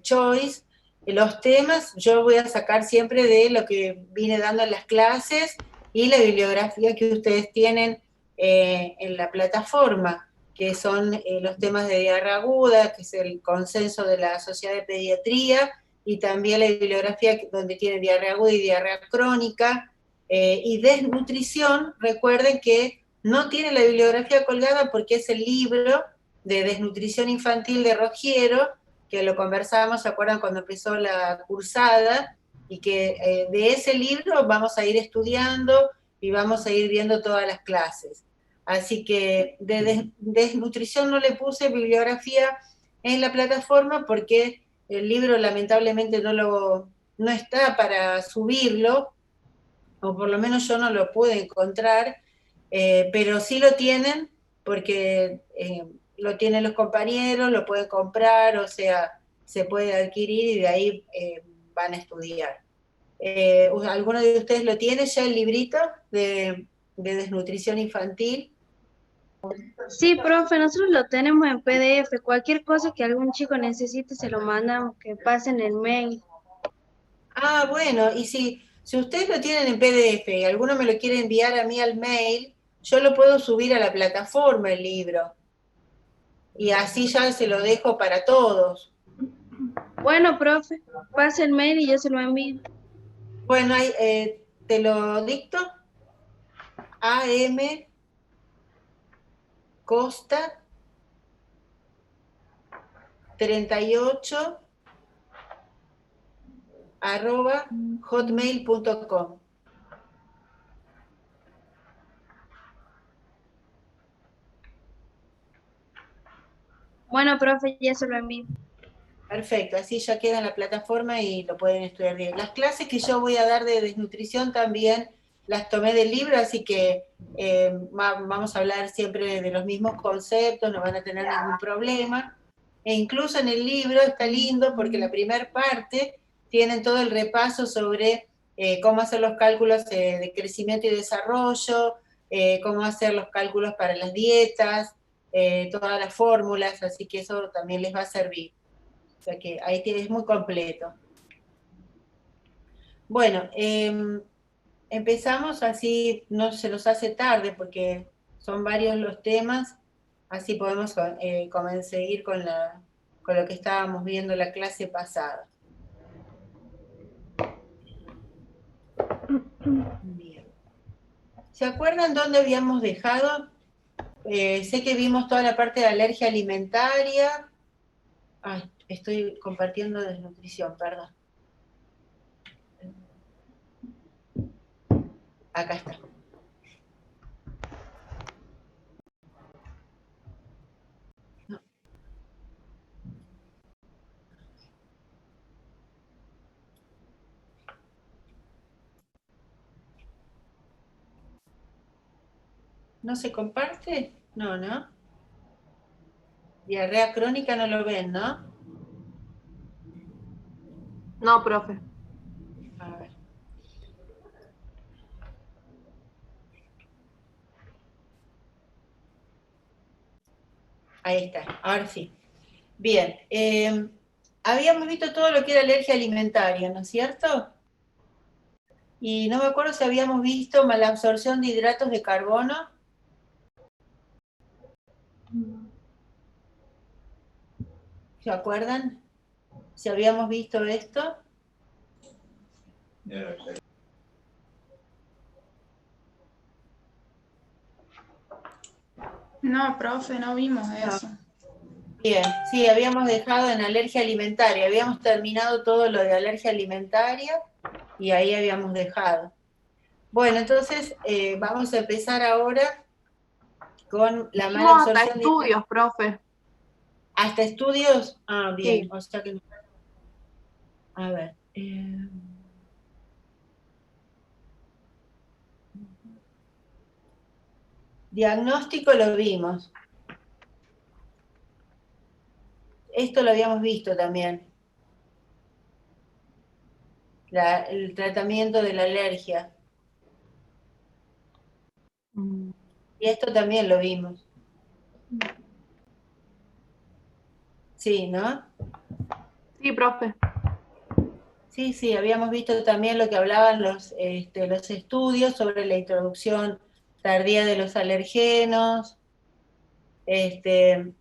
choice, los temas yo voy a sacar siempre de lo que vine dando en las clases y la bibliografía que ustedes tienen en la plataforma, que son los temas de diarrea aguda, que es el consenso de la Sociedad de Pediatría, y también la bibliografía donde tiene diarrea aguda y diarrea crónica, y desnutrición, recuerden que no tiene la bibliografía colgada porque es el libro de desnutrición infantil de Rogiero, que lo conversábamos, ¿se acuerdan cuando empezó la cursada? Y que de ese libro vamos a ir estudiando y vamos a ir viendo todas las clases. Así que de desnutrición no le puse bibliografía en la plataforma porque el libro lamentablemente no está para subirlo, o por lo menos yo no lo pude encontrar, pero sí lo tienen porque lo tienen los compañeros, lo pueden comprar, o sea, se puede adquirir y de ahí van a estudiar. ¿Alguno de ustedes lo tiene ya el librito de desnutrición infantil? Sí, profe, nosotros lo tenemos en PDF. Cualquier cosa que algún chico necesite, se lo mandamos, que pasen el mail. Ah, bueno, y si ustedes lo tienen en PDF y alguno me lo quiere enviar a mí al mail, yo lo puedo subir a la plataforma el libro. Y así ya se lo dejo para todos. Bueno, profe, pase el mail y yo se lo envío. Bueno, ahí, te lo dicto. AM Costa 38 @hotmail.com. Bueno, profe, ya se lo envío. Perfecto, así ya queda en la plataforma y lo pueden estudiar bien. Las clases que yo voy a dar de desnutrición también las tomé del libro, así que vamos a hablar siempre de los mismos conceptos, no van a tener ningún problema. E incluso en el libro está lindo porque la primera parte tienen todo el repaso sobre cómo hacer los cálculos de crecimiento y desarrollo, cómo hacer los cálculos para las dietas, todas las fórmulas, así que eso también les va a servir. O sea que ahí es muy completo. Bueno, empezamos así, no se nos hace tarde porque son varios los temas, así podemos seguir con lo que estábamos viendo la clase pasada. Bien. ¿Se acuerdan dónde habíamos dejado? Sé que vimos toda la parte de alergia alimentaria. Ay, estoy compartiendo desnutrición, perdón. Acá está. No. ¿No se comparte? No, ¿no? Diarrea crónica no lo ven, ¿no? No, profe. A ver. Ahí está, ahora sí. Bien, habíamos visto todo lo que era alergia alimentaria, ¿no es cierto? Y no me acuerdo si habíamos visto malabsorción de hidratos de carbono. ¿Se acuerdan? Si habíamos visto esto. No, profe, no vimos No. eso. Bien, sí, habíamos dejado en alergia alimentaria, habíamos terminado todo lo de alergia alimentaria y ahí habíamos dejado. Bueno, entonces vamos a empezar ahora con la mala Vimos hasta absorción de hidratos. estudios, profe. ¿Hasta estudios? Ah, bien, Sí. o sea que no. A ver. Diagnóstico lo vimos. Esto lo habíamos visto también. El tratamiento de la alergia. Y esto también lo vimos. Sí, ¿no? Sí, profe. Sí, sí, habíamos visto también lo que hablaban los estudios sobre la introducción tardía de los alergenos. Creo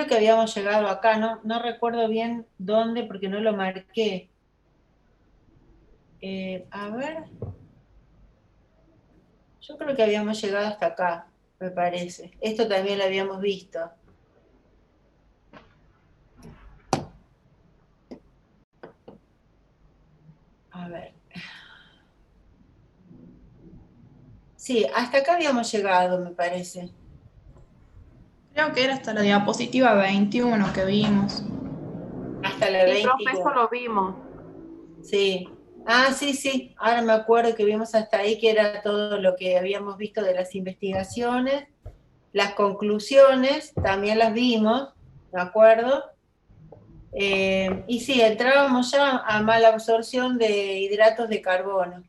que habíamos llegado acá, no recuerdo bien dónde porque no lo marqué. A ver, yo creo que habíamos llegado hasta acá, me parece. Esto también lo habíamos visto. A ver. Sí, hasta acá habíamos llegado, me parece. Creo que era hasta la diapositiva 21 que vimos. Hasta la Sí, profe, eso 21. lo vimos. Sí. Ah, sí, sí. Ahora me acuerdo que vimos hasta ahí que era todo lo que habíamos visto de las investigaciones. Las conclusiones también las vimos, ¿de acuerdo? Y sí, entrábamos ya a mala absorción de hidratos de carbono.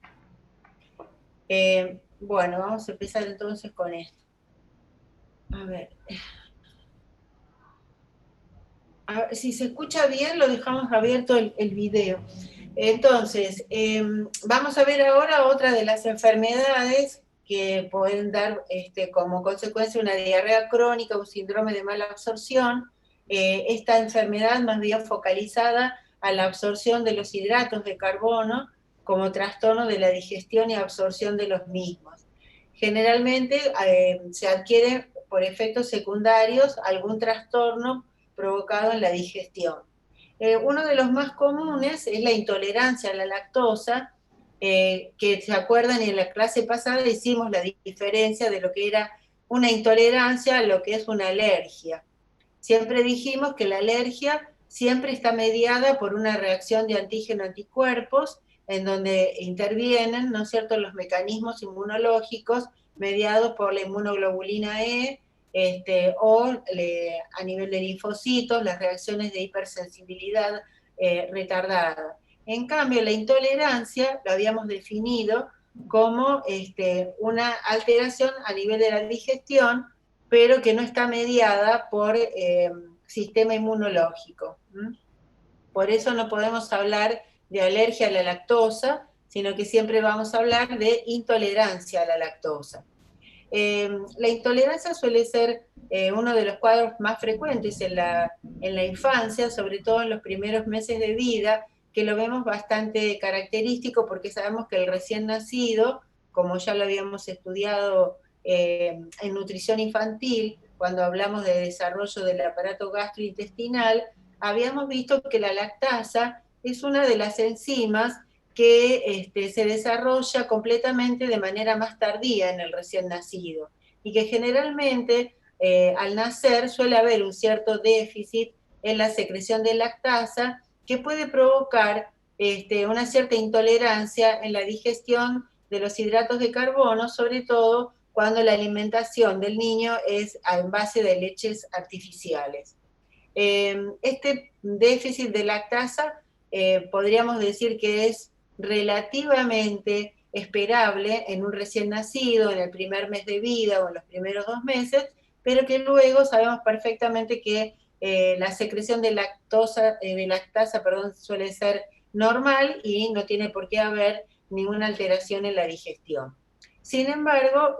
Bueno, vamos a empezar entonces con esto. A ver. A ver, si se escucha bien, lo dejamos abierto el video. Entonces, vamos a ver ahora otra de las enfermedades que pueden dar como consecuencia una diarrea crónica, un síndrome de mala absorción. Esta enfermedad más bien focalizada a la absorción de los hidratos de carbono como trastorno de la digestión y absorción de los mismos. Generalmente se adquiere por efectos secundarios algún trastorno provocado en la digestión. Uno de los más comunes es la intolerancia a la lactosa, que se acuerdan en la clase pasada hicimos la diferencia de lo que era una intolerancia a lo que es una alergia. Siempre dijimos que la alergia siempre está mediada por una reacción de antígeno-anticuerpos, en donde intervienen, ¿no es cierto?, los mecanismos inmunológicos mediados por la inmunoglobulina E, a nivel de linfocitos, las reacciones de hipersensibilidad retardada. En cambio, la intolerancia lo habíamos definido como una alteración a nivel de la digestión, pero que no está mediada por sistema inmunológico. Por eso no podemos hablar de alergia a la lactosa, sino que siempre vamos a hablar de intolerancia a la lactosa. La intolerancia suele ser uno de los cuadros más frecuentes en la infancia, sobre todo en los primeros meses de vida, que lo vemos bastante característico porque sabemos que el recién nacido, como ya lo habíamos estudiado en nutrición infantil, cuando hablamos de desarrollo del aparato gastrointestinal, habíamos visto que la lactasa es una de las enzimas que se desarrolla completamente de manera más tardía en el recién nacido y que generalmente al nacer suele haber un cierto déficit en la secreción de lactasa que puede provocar una cierta intolerancia en la digestión de los hidratos de carbono, sobre todo cuando la alimentación del niño es en base de leches artificiales. Este déficit de lactasa podríamos decir que es relativamente esperable en un recién nacido, en el primer mes de vida o en los primeros 2 meses, pero que luego sabemos perfectamente que la secreción de lactasa suele ser normal y no tiene por qué haber ninguna alteración en la digestión. Sin embargo,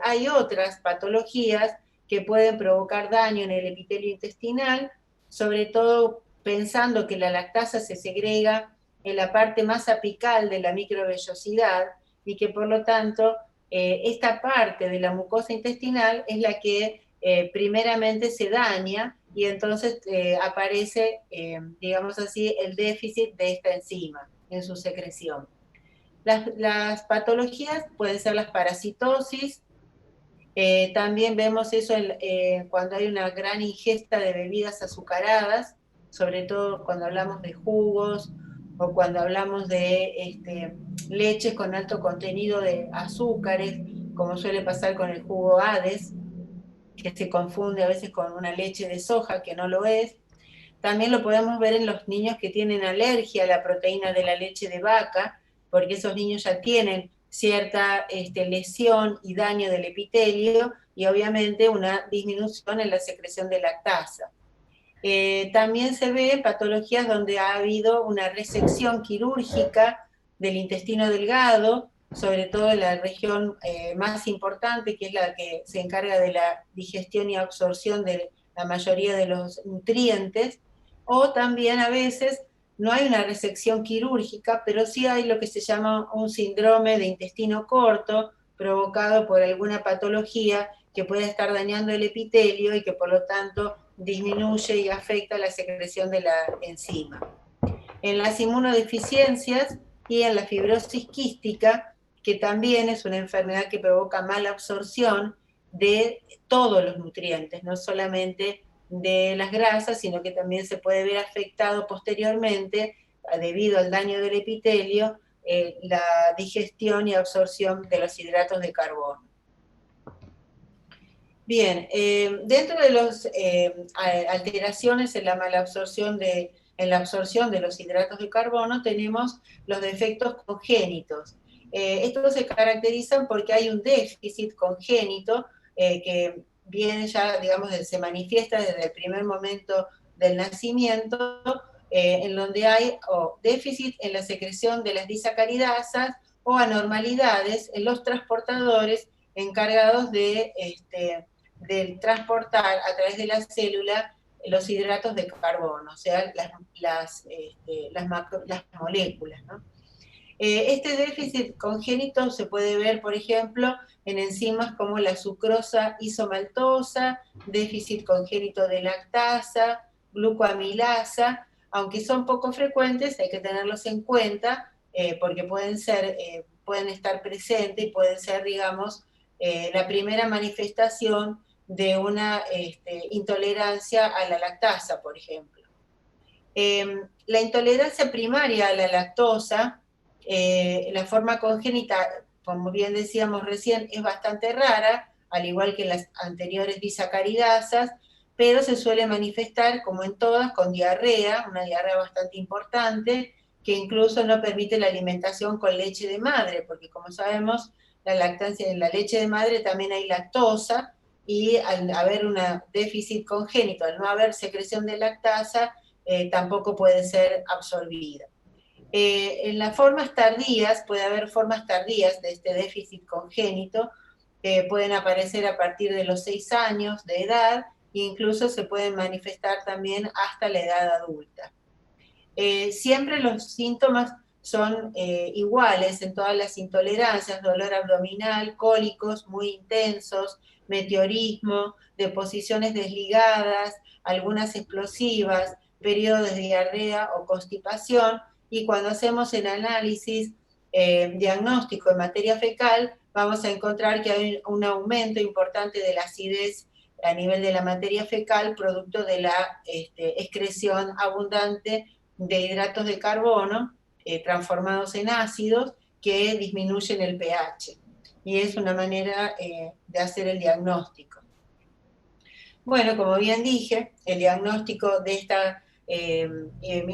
hay otras patologías que pueden provocar daño en el epitelio intestinal, sobre todo pensando que la lactasa se segrega en la parte más apical de la microvellosidad y que por lo tanto esta parte de la mucosa intestinal es la que primeramente se daña y entonces aparece, digamos así, el déficit de esta enzima en su secreción. Las patologías pueden ser las parasitosis, también vemos eso cuando hay una gran ingesta de bebidas azucaradas, sobre todo cuando hablamos de jugos o cuando hablamos de leches con alto contenido de azúcares, como suele pasar con el jugo Hades, que se confunde a veces con una leche de soja, que no lo es. También lo podemos ver en los niños que tienen alergia a la proteína de la leche de vaca, porque esos niños ya tienen cierta lesión y daño del epitelio y obviamente una disminución en la secreción de lactasa. También se ve patologías donde ha habido una resección quirúrgica del intestino delgado, sobre todo en la región más importante, que es la que se encarga de la digestión y absorción de la mayoría de los nutrientes, o también a veces no hay una resección quirúrgica, pero sí hay lo que se llama un síndrome de intestino corto, provocado por alguna patología que puede estar dañando el epitelio y que por lo tanto disminuye y afecta la secreción de la enzima. En las inmunodeficiencias y en la fibrosis quística, que también es una enfermedad que provoca mala absorción de todos los nutrientes, no solamente de las grasas, sino que también se puede ver afectado posteriormente, debido al daño del epitelio, la digestión y absorción de los hidratos de carbono. Bien, dentro de las alteraciones en la malabsorción en la absorción de los hidratos de carbono tenemos los defectos congénitos. Estos se caracterizan porque hay un déficit congénito que viene ya, digamos, se manifiesta desde el primer momento del nacimiento, en donde hay déficit en la secreción de las disacaridasas o anormalidades en los transportadores encargados de transportar a través de la célula los hidratos de carbono, o sea, las moléculas, ¿no? Este déficit congénito se puede ver, por ejemplo, en enzimas como la sucrosa isomaltosa, déficit congénito de lactasa, glucoamilasa, aunque son poco frecuentes, hay que tenerlos en cuenta, porque pueden estar presentes y pueden ser, digamos, la primera manifestación de una intolerancia a la lactasa, por ejemplo. La intolerancia primaria a la lactosa, la forma congénita, como bien decíamos recién, es bastante rara, al igual que las anteriores disacaridasas, pero se suele manifestar, como en todas, con diarrea, una diarrea bastante importante, que incluso no permite la alimentación con leche de madre, porque como sabemos, la lactancia en la leche de madre también hay lactosa, y al haber un déficit congénito, al no haber secreción de lactasa, tampoco puede ser absorbida. En las formas tardías, puede haber formas tardías de este déficit congénito, pueden aparecer a partir de los 6 años de edad, e incluso se pueden manifestar también hasta la edad adulta. Siempre los síntomas son iguales en todas las intolerancias: dolor abdominal, cólicos muy intensos, meteorismo, deposiciones desligadas, algunas explosivas, periodos de diarrea o constipación, y cuando hacemos el análisis diagnóstico en materia fecal, vamos a encontrar que hay un aumento importante de la acidez a nivel de la materia fecal, producto de la excreción abundante de hidratos de carbono transformados en ácidos que disminuyen el pH. Y es una manera de hacer el diagnóstico. Bueno, como bien dije, el diagnóstico de esta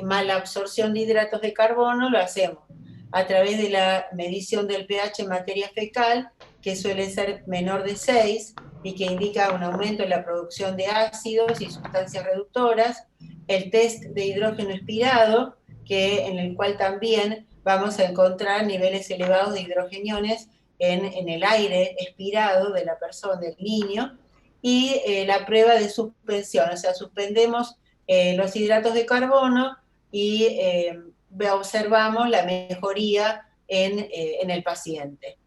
mala absorción de hidratos de carbono lo hacemos a través de la medición del pH en materia fecal, que suele ser menor de 6 y que indica un aumento en la producción de ácidos y sustancias reductoras, el test de hidrógeno expirado, en el cual también vamos a encontrar niveles elevados de hidrogeniones en el aire expirado de la persona, del niño, y la prueba de suspensión, o sea, suspendemos los hidratos de carbono y observamos la mejoría en el paciente.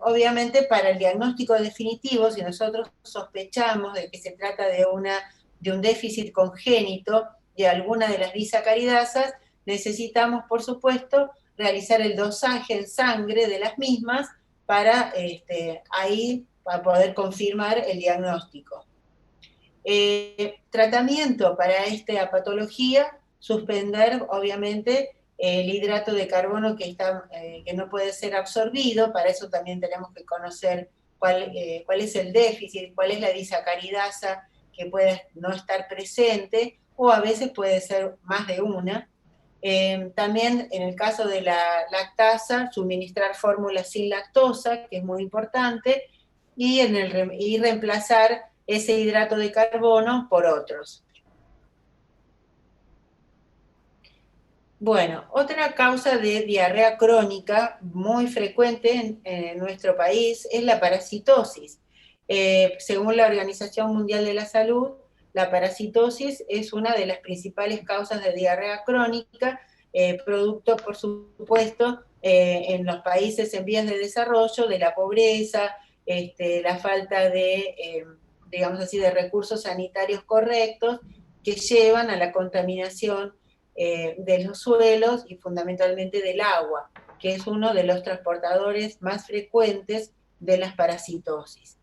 Obviamente, para el diagnóstico definitivo, si nosotros sospechamos de que se trata de un déficit congénito de alguna de las disacaridasas, necesitamos, por supuesto, realizar el dosaje en sangre de las mismas para poder confirmar el diagnóstico. Tratamiento para esta patología: suspender, obviamente, el hidrato de carbono que no puede ser absorbido. Para eso también tenemos que conocer cuál es el déficit, cuál es la disacaridasa que puede no estar presente, o a veces puede ser más de una. También en el caso de la lactasa, suministrar fórmulas sin lactosa, que es muy importante, y reemplazar ese hidrato de carbono por otros. Bueno, otra causa de diarrea crónica muy frecuente en nuestro país es la parasitosis. Según la Organización Mundial de la Salud, la parasitosis es una de las principales causas de diarrea crónica, producto, por supuesto, en los países en vías de desarrollo, de la pobreza, la falta de, digamos así, de recursos sanitarios correctos que llevan a la contaminación de los suelos y fundamentalmente del agua, que es uno de los transportadores más frecuentes de las parasitosis.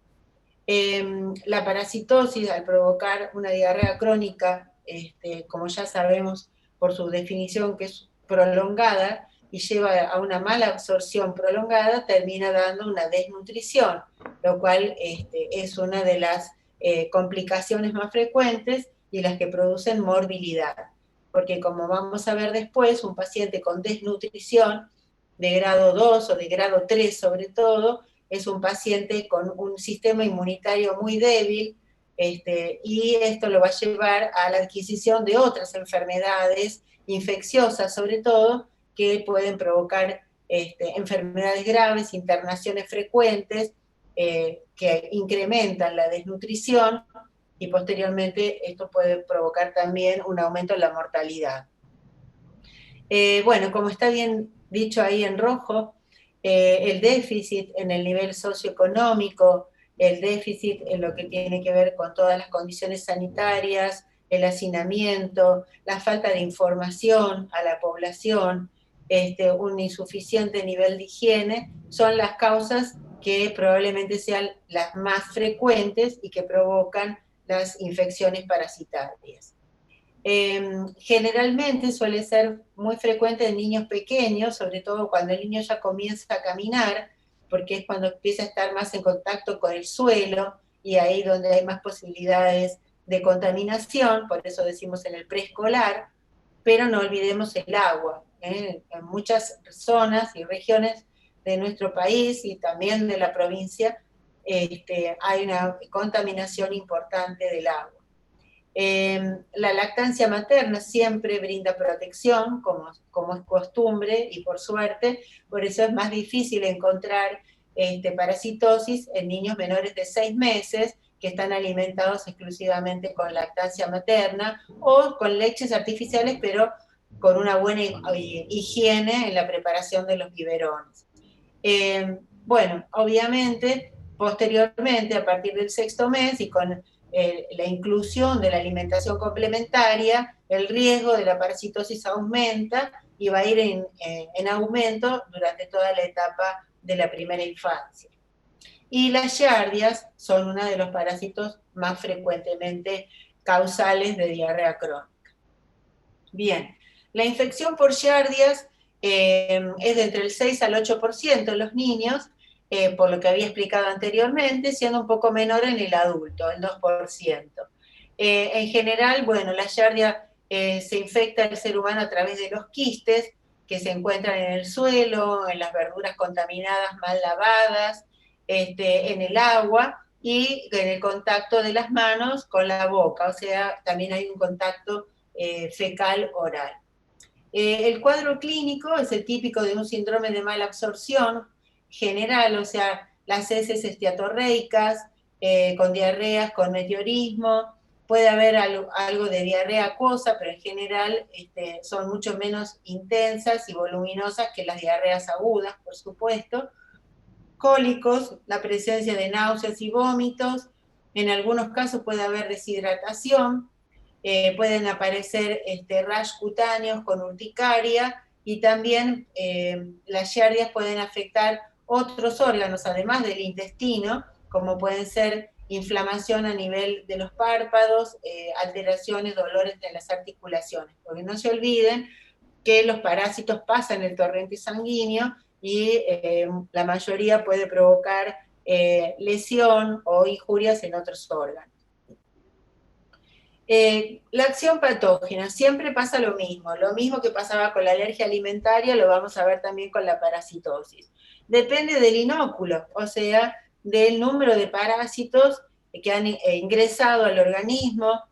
La parasitosis, al provocar una diarrea crónica, como ya sabemos por su definición que es prolongada y lleva a una mala absorción prolongada, termina dando una desnutrición, lo cual es una de las complicaciones más frecuentes y las que producen morbilidad. Porque como vamos a ver después, un paciente con desnutrición de grado 2 o de grado 3 sobre todo, es un paciente con un sistema inmunitario muy débil, y esto lo va a llevar a la adquisición de otras enfermedades infecciosas sobre todo, que pueden provocar enfermedades graves, internaciones frecuentes, que incrementan la desnutrición, y posteriormente esto puede provocar también un aumento en la mortalidad. Bueno, como está bien dicho ahí en rojo, el déficit en el nivel socioeconómico, el déficit en lo que tiene que ver con todas las condiciones sanitarias, el hacinamiento, la falta de información a la población, un insuficiente nivel de higiene, son las causas que probablemente sean las más frecuentes y que provocan las infecciones parasitarias. Generalmente suele ser muy frecuente en niños pequeños, sobre todo cuando el niño ya comienza a caminar, porque es cuando empieza a estar más en contacto con el suelo y ahí donde hay más posibilidades de contaminación, por eso decimos en el preescolar, pero no olvidemos el agua. En muchas zonas y regiones de nuestro país y también de la provincia hay una contaminación importante del agua. La lactancia materna siempre brinda protección, como es costumbre y por suerte, por eso es más difícil encontrar parasitosis en niños menores de 6 meses que están alimentados exclusivamente con lactancia materna o con leches artificiales, pero con una buena higiene en la preparación de los biberones. Bueno, obviamente, posteriormente, a partir del 6º mes y con la inclusión de la alimentación complementaria, el riesgo de la parasitosis aumenta y va a ir en aumento durante toda la etapa de la primera infancia. Y las giardias son uno de los parásitos más frecuentemente causales de diarrea crónica. Bien, la infección por giardias es de entre el 6 al 8% en los niños, por lo que había explicado anteriormente, siendo un poco menor en el adulto, el 2%. En general, bueno, la giardia se infecta al ser humano a través de los quistes que se encuentran en el suelo, en las verduras contaminadas mal lavadas, en el agua y en el contacto de las manos con la boca, o sea, también hay un contacto fecal oral. El cuadro clínico es el típico de un síndrome de mala absorción general, o sea, las heces esteatorreicas, con diarreas, con meteorismo, puede haber algo de diarrea acuosa, pero en general son mucho menos intensas y voluminosas que las diarreas agudas, por supuesto. Cólicos, la presencia de náuseas y vómitos, en algunos casos puede haber deshidratación, pueden aparecer rash cutáneos con urticaria y también las giardias pueden afectar otros órganos, además del intestino, como pueden ser inflamación a nivel de los párpados, alteraciones, dolores de las articulaciones. Porque no se olviden que los parásitos pasan el torrente sanguíneo y la mayoría puede provocar lesión o injurias en otros órganos. La acción patógena, siempre pasa lo mismo que pasaba con la alergia alimentaria, lo vamos a ver también con la parasitosis. Depende del inóculo, o sea, del número de parásitos que han ingresado al organismo,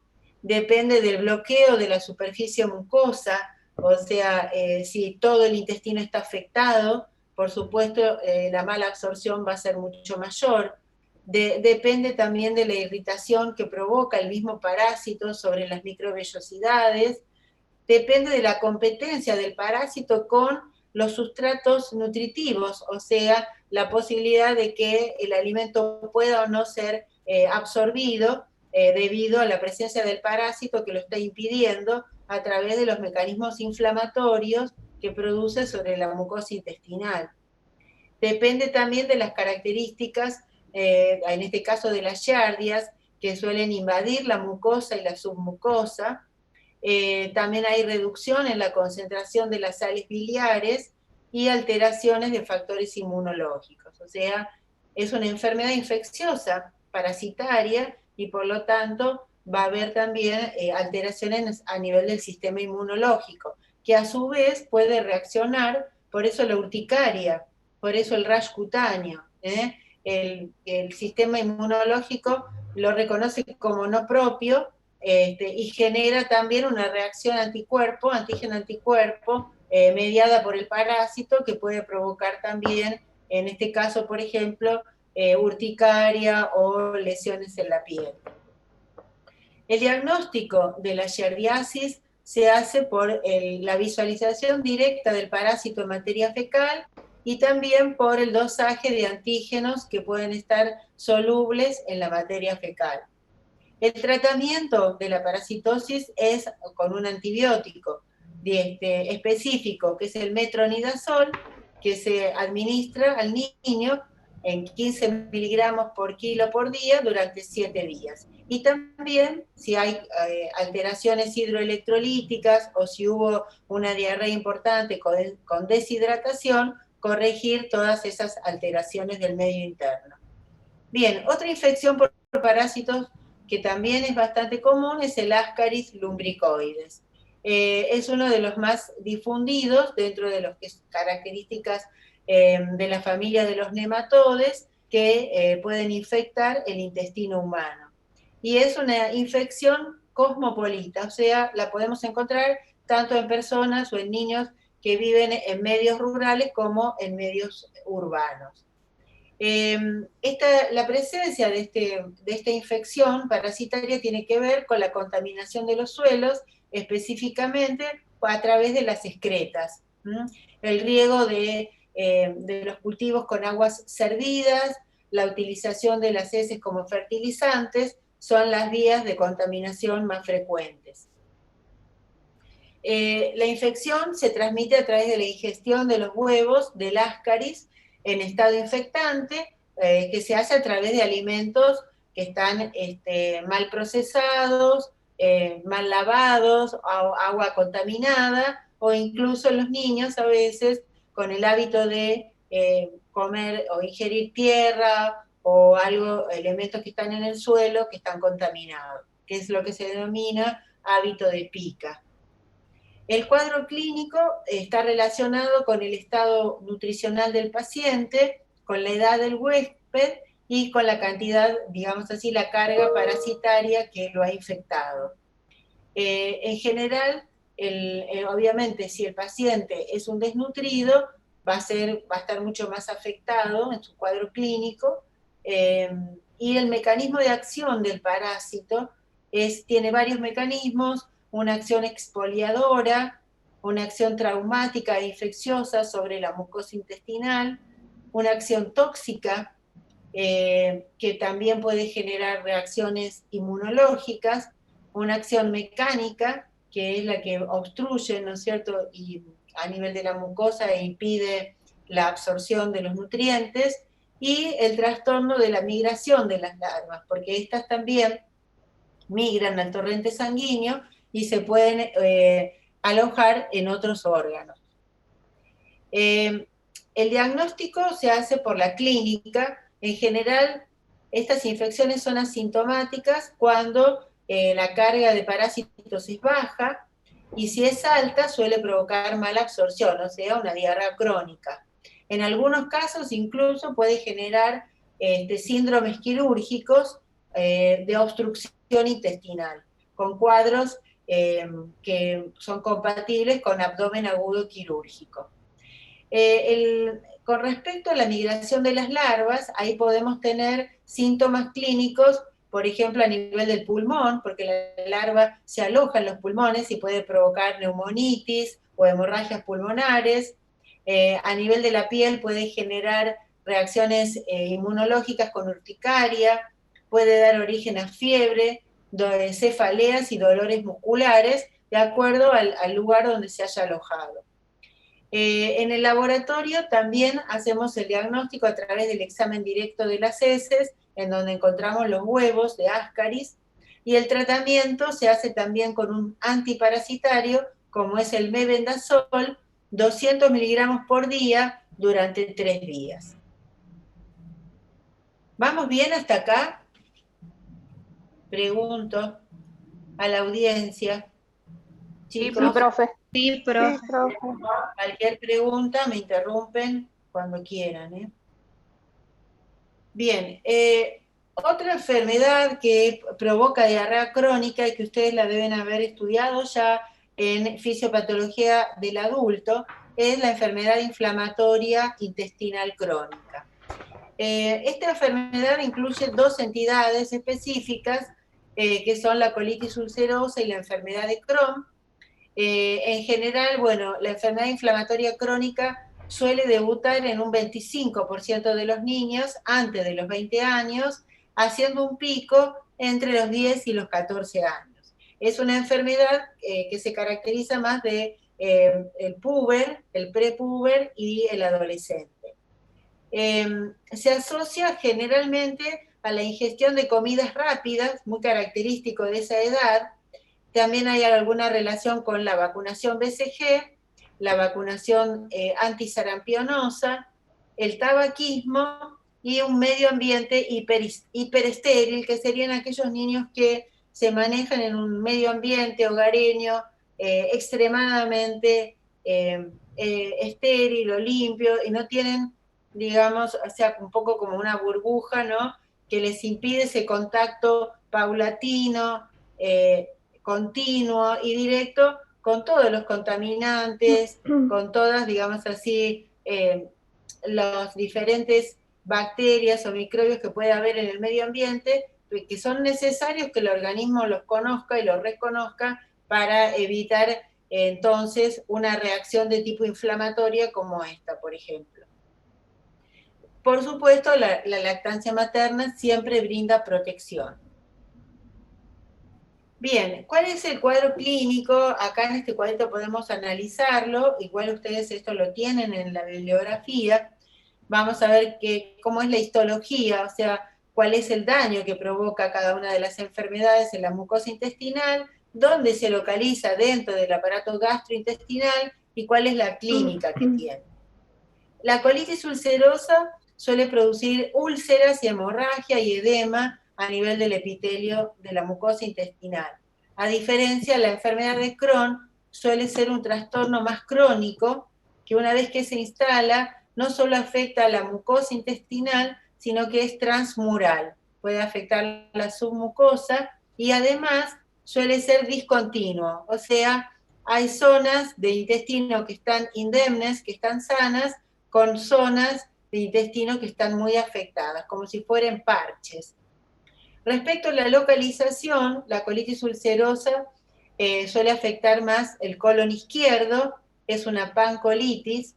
depende del bloqueo de la superficie mucosa, O sea, si todo el intestino está afectado, por supuesto, la mala absorción va a ser mucho mayor. Depende también de la irritación que provoca el mismo parásito sobre las microvellosidades. Depende de la competencia del parásito con los sustratos nutritivos, o sea, la posibilidad de que el alimento pueda o no ser absorbido debido a la presencia del parásito que lo está impidiendo a través de los mecanismos inflamatorios que produce sobre la mucosa intestinal. Depende también de las características, en este caso de las giardias, que suelen invadir la mucosa y la submucosa. También hay reducción en la concentración de las sales biliares y alteraciones de factores inmunológicos. O sea, es una enfermedad infecciosa, parasitaria, y por lo tanto va a haber también alteraciones a nivel del sistema inmunológico, que a su vez puede reaccionar, por eso la urticaria, por eso el rash cutáneo. El sistema inmunológico lo reconoce como no propio, y genera también una reacción anticuerpo, antígeno-anticuerpo, mediada por el parásito, que puede provocar también, en este caso, por ejemplo, urticaria o lesiones en la piel. El diagnóstico de la giardiasis se hace por la visualización directa del parásito en materia fecal y también por el dosaje de antígenos que pueden estar solubles en la materia fecal. El tratamiento de la parasitosis es con un antibiótico específico, que es el metronidazol, que se administra al niño en 15 miligramos por kilo por día durante 7 días. Y también, si hay alteraciones hidroelectrolíticas o si hubo una diarrea importante con deshidratación, corregir todas esas alteraciones del medio interno. Bien, otra infección por parásitos que también es bastante común es el Ascaris lumbricoides. Es uno de los más difundidos dentro de las características de la familia de los nematodes que pueden infectar el intestino humano. Y es una infección cosmopolita, o sea, la podemos encontrar tanto en personas o en niños que viven en medios rurales como en medios urbanos. La presencia de esta infección parasitaria tiene que ver con la contaminación de los suelos, específicamente a través de las excretas. El riego de los cultivos con aguas servidas, la utilización de las heces como fertilizantes, son las vías de contaminación más frecuentes. La infección se transmite a través de la ingestión de los huevos del Ascaris en estado infectante, que se hace a través de alimentos que están mal procesados, mal lavados, agua contaminada, o incluso los niños a veces con el hábito de comer o ingerir tierra o elementos que están en el suelo que están contaminados, que es lo que se denomina hábito de pica. El cuadro clínico está relacionado con el estado nutricional del paciente, con la edad del huésped y con la cantidad, digamos así, la carga parasitaria que lo ha infectado. En general, obviamente, si el paciente es un desnutrido, va a estar mucho más afectado en su cuadro clínico, y el mecanismo de acción del parásito tiene varios mecanismos: una acción exfoliadora, una acción traumática e infecciosa sobre la mucosa intestinal, una acción tóxica que también puede generar reacciones inmunológicas, una acción mecánica, que es la que obstruye, ¿no es cierto?, y a nivel de la mucosa e impide la absorción de los nutrientes, y el trastorno de la migración de las larvas, porque estas también migran al torrente sanguíneo y se pueden alojar en otros órganos. El diagnóstico se hace por la clínica. En general, estas infecciones son asintomáticas cuando la carga de parásitos es baja, y si es alta suele provocar mala absorción, o sea, una diarrea crónica. En algunos casos incluso puede generar síndromes quirúrgicos de obstrucción intestinal, con cuadros que son compatibles con abdomen agudo quirúrgico. Con respecto a la migración de las larvas, ahí podemos tener síntomas clínicos, por ejemplo, a nivel del pulmón, porque la larva se aloja en los pulmones y puede provocar neumonitis o hemorragias pulmonares. A nivel de la piel puede generar reacciones inmunológicas con urticaria, puede dar origen a fiebre, cefaleas y dolores musculares, de acuerdo al lugar donde se haya alojado. En el laboratorio también hacemos el diagnóstico a través del examen directo de las heces, en donde encontramos los huevos de Ascaris, y el tratamiento se hace también con un antiparasitario, como es el mebendazol, 200 miligramos por día durante 3 días. ¿Vamos bien hasta acá? Pregunto a la audiencia. Chicos, Sí, profe. Sí, profe. Sí, profe. cualquier pregunta me interrumpen cuando quieran, ¿eh? Bien, otra enfermedad que provoca diarrea crónica y que ustedes la deben haber estudiado ya en fisiopatología del adulto es la enfermedad inflamatoria intestinal crónica. Esta enfermedad incluye dos entidades específicas que son la colitis ulcerosa y la enfermedad de Crohn. En general, bueno, la enfermedad inflamatoria crónica suele debutar en un 25% de los niños antes de los 20 años, haciendo un pico entre los 10 y los 14 años. Es una enfermedad que se caracteriza más de el puber, el prepuber y el adolescente. Se asocia generalmente a la ingestión de comidas rápidas, muy característico de esa edad. También hay alguna relación con la vacunación BCG, la vacunación antisarampionosa, el tabaquismo y un medio ambiente hiperestéril, que serían aquellos niños que se manejan en un medio ambiente hogareño extremadamente estéril o limpio y no tienen, digamos, o sea, un poco como una burbuja, ¿no?, que les impide ese contacto paulatino, continuo y directo con todos los contaminantes, con todas, digamos así, las diferentes bacterias o microbios que puede haber en el medio ambiente, que son necesarios que el organismo los conozca y los reconozca para evitar entonces una reacción de tipo inflamatoria como esta, por ejemplo. Por supuesto, la lactancia materna siempre brinda protección. Bien, ¿cuál es el cuadro clínico? Acá en este cuadrito podemos analizarlo, igual ustedes esto lo tienen en la bibliografía. Vamos a ver cómo es la histología, o sea, cuál es el daño que provoca cada una de las enfermedades en la mucosa intestinal, dónde se localiza dentro del aparato gastrointestinal y cuál es la clínica que tiene. La colitis ulcerosa suele producir úlceras y hemorragia y edema a nivel del epitelio de la mucosa intestinal. A diferencia, la enfermedad de Crohn suele ser un trastorno más crónico, que una vez que se instala, no solo afecta a la mucosa intestinal, sino que es transmural. Puede afectar la submucosa y además suele ser discontinuo, o sea, hay zonas de intestino que están indemnes, que están sanas, con zonas de intestino que están muy afectadas, como si fueran parches. Respecto a la localización, la colitis ulcerosa suele afectar más el colon izquierdo, es una pancolitis,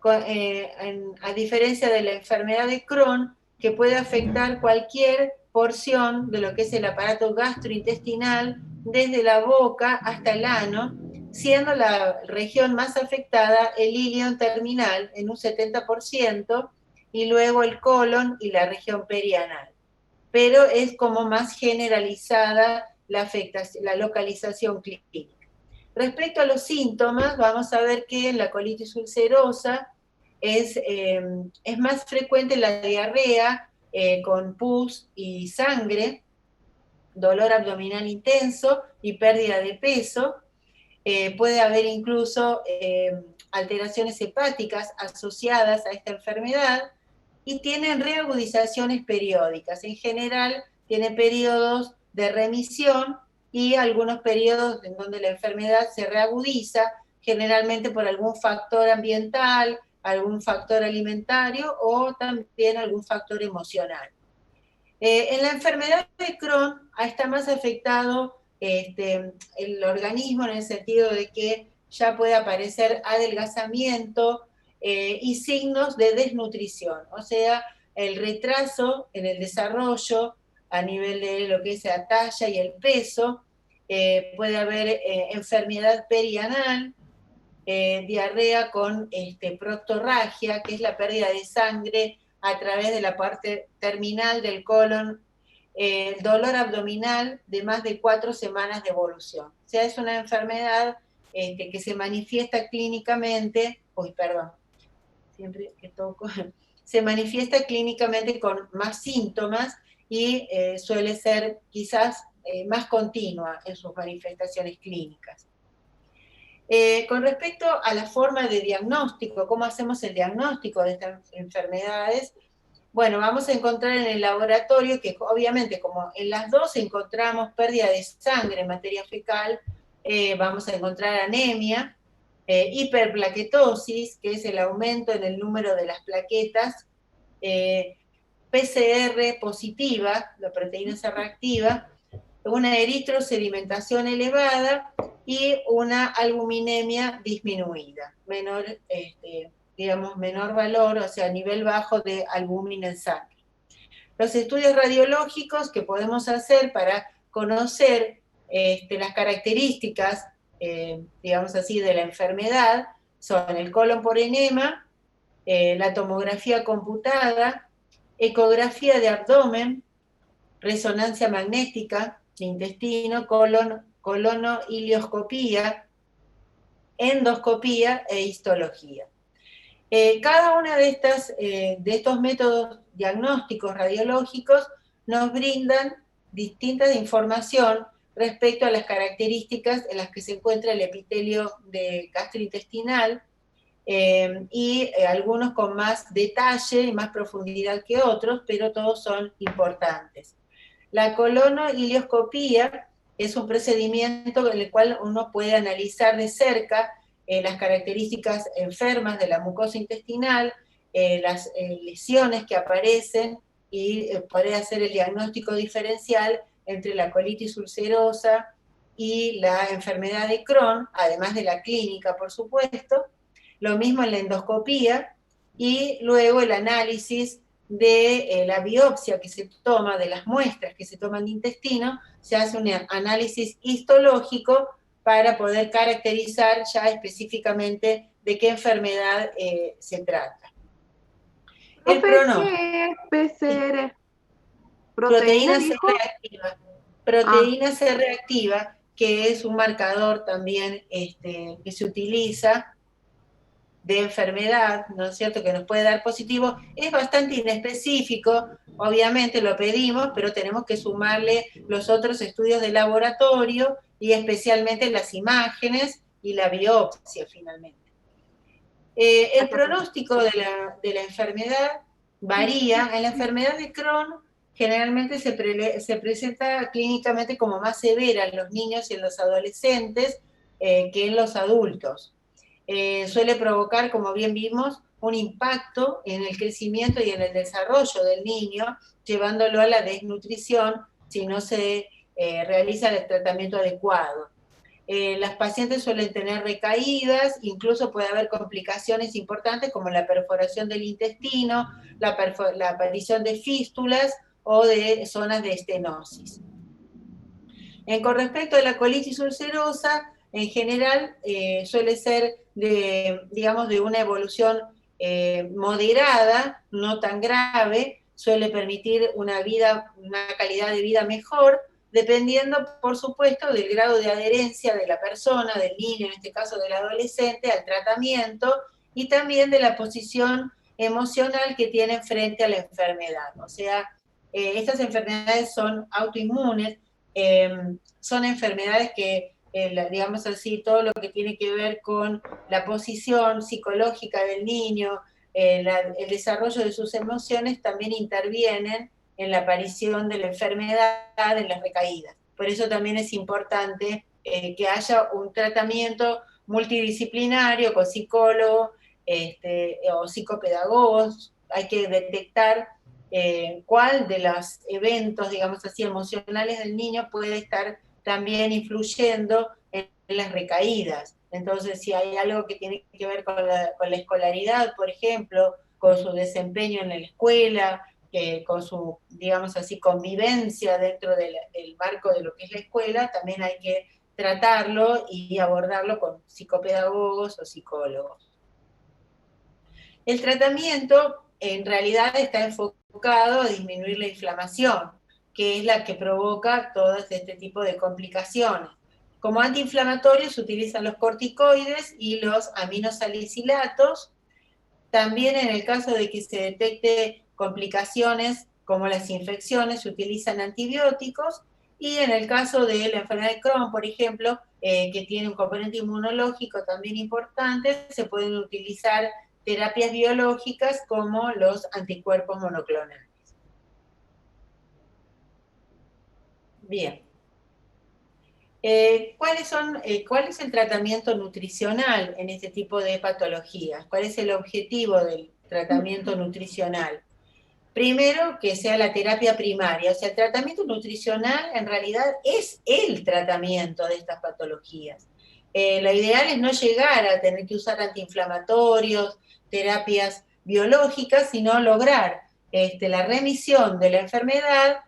a diferencia de la enfermedad de Crohn, que puede afectar cualquier porción de lo que es el aparato gastrointestinal, desde la boca hasta el ano, siendo la región más afectada el ilion terminal en un 70%, y luego el colon y la región perianal. Pero es como más generalizada la localización clínica. Respecto a los síntomas, vamos a ver que en la colitis ulcerosa es más frecuente la diarrea con pus y sangre, dolor abdominal intenso y pérdida de peso. Puede haber incluso alteraciones hepáticas asociadas a esta enfermedad y tienen reagudizaciones periódicas. En general, tiene periodos de remisión y algunos periodos en donde la enfermedad se reagudiza, generalmente por algún factor ambiental, algún factor alimentario o también algún factor emocional. En la enfermedad de Crohn está más afectado el organismo en el sentido de que ya puede aparecer adelgazamiento y signos de desnutrición, o sea, el retraso en el desarrollo a nivel de lo que es la talla y el peso, puede haber enfermedad perianal, diarrea con proctorragia, que es la pérdida de sangre a través de la parte terminal del colon, dolor abdominal de más de 4 semanas de evolución. O sea, es una enfermedad que se manifiesta clínicamente, siempre que toco, se manifiesta clínicamente con más síntomas y suele ser quizás más continua en sus manifestaciones clínicas. Con respecto a la forma de diagnóstico, ¿cómo hacemos el diagnóstico de estas enfermedades? Bueno, vamos a encontrar en el laboratorio que obviamente como en las dos encontramos pérdida de sangre en materia fecal, vamos a encontrar anemia, hiperplaquetosis, que es el aumento en el número de las plaquetas, PCR positiva, la proteína C reactiva, una eritrosedimentación elevada y una albuminemia disminuida, menor, menor valor, o sea, nivel bajo de albúmina en sangre. Los estudios radiológicos que podemos hacer para conocer las características, digamos así, de la enfermedad son el colon por enema, la tomografía computada, ecografía de abdomen, resonancia magnética de intestino, colonoilioscopía, endoscopía e histología. Cada uno de estos métodos diagnósticos radiológicos nos brindan distinta información respecto a las características en las que se encuentra el epitelio gastrointestinal, y algunos con más detalle y más profundidad que otros, pero todos son importantes. La colonoilioscopía es un procedimiento en el cual uno puede analizar de cerca las características enfermas de la mucosa intestinal, las lesiones que aparecen y poder hacer el diagnóstico diferencial entre la colitis ulcerosa y la enfermedad de Crohn, además de la clínica, por supuesto. Lo mismo en la endoscopía y luego el análisis de la biopsia que se toma, de las muestras que se toman de intestino, se hace un análisis histológico para poder caracterizar ya específicamente de qué enfermedad se trata. El pronóstico. ¿Qué es PCR? Proteína C dijo? reactiva. Proteína C reactiva, que es un marcador también que se utiliza de enfermedad, ¿no es cierto?, que nos puede dar positivo, es bastante inespecífico, obviamente lo pedimos, pero tenemos que sumarle los otros estudios de laboratorio y especialmente las imágenes y la biopsia finalmente. El pronóstico de la enfermedad varía. En la enfermedad de Crohn generalmente se presenta clínicamente como más severa en los niños y en los adolescentes que en los adultos. Suele provocar, como bien vimos, un impacto en el crecimiento y en el desarrollo del niño, llevándolo a la desnutrición si no se realiza el tratamiento adecuado. Las pacientes suelen tener recaídas, incluso puede haber complicaciones importantes como la perforación del intestino, la aparición de fístulas o de zonas de estenosis. Con respecto a la colitis ulcerosa, en general suele ser de una evolución moderada, no tan grave, suele permitir una calidad de vida mejor, dependiendo, por supuesto, del grado de adherencia de la persona, del niño, en este caso del adolescente, al tratamiento, y también de la posición emocional que tienen frente a la enfermedad. O sea, estas enfermedades son autoinmunes, son enfermedades que, digamos así, todo lo que tiene que ver con la posición psicológica del niño, el desarrollo de sus emociones también intervienen en la aparición de la enfermedad, en las recaídas. Por eso también es importante que haya un tratamiento multidisciplinario con psicólogo o psicopedagogos. Hay que detectar cuál de los eventos, digamos así, emocionales del niño puede estar también influyendo en las recaídas. Entonces, si hay algo que tiene que ver con la escolaridad, por ejemplo, con su desempeño en la escuela, con su, digamos así, convivencia dentro del marco de lo que es la escuela, también hay que tratarlo y abordarlo con psicopedagogos o psicólogos. El tratamiento en realidad está enfocado a disminuir la inflamación, que es la que provoca todo este tipo de complicaciones. Como antiinflamatorios se utilizan los corticoides y los aminosalicilatos. También en el caso de que se detecte complicaciones como las infecciones, se utilizan antibióticos, y en el caso de la enfermedad de Crohn, por ejemplo, que tiene un componente inmunológico también importante, se pueden utilizar terapias biológicas como los anticuerpos monoclonales. Bien. ¿Cuál es el tratamiento nutricional en este tipo de patologías? ¿Cuál es el objetivo del tratamiento nutricional? Primero, que sea la terapia primaria. O sea, el tratamiento nutricional en realidad es el tratamiento de estas patologías. Lo ideal es no llegar a tener que usar antiinflamatorios, terapias biológicas, sino lograr la remisión de la enfermedad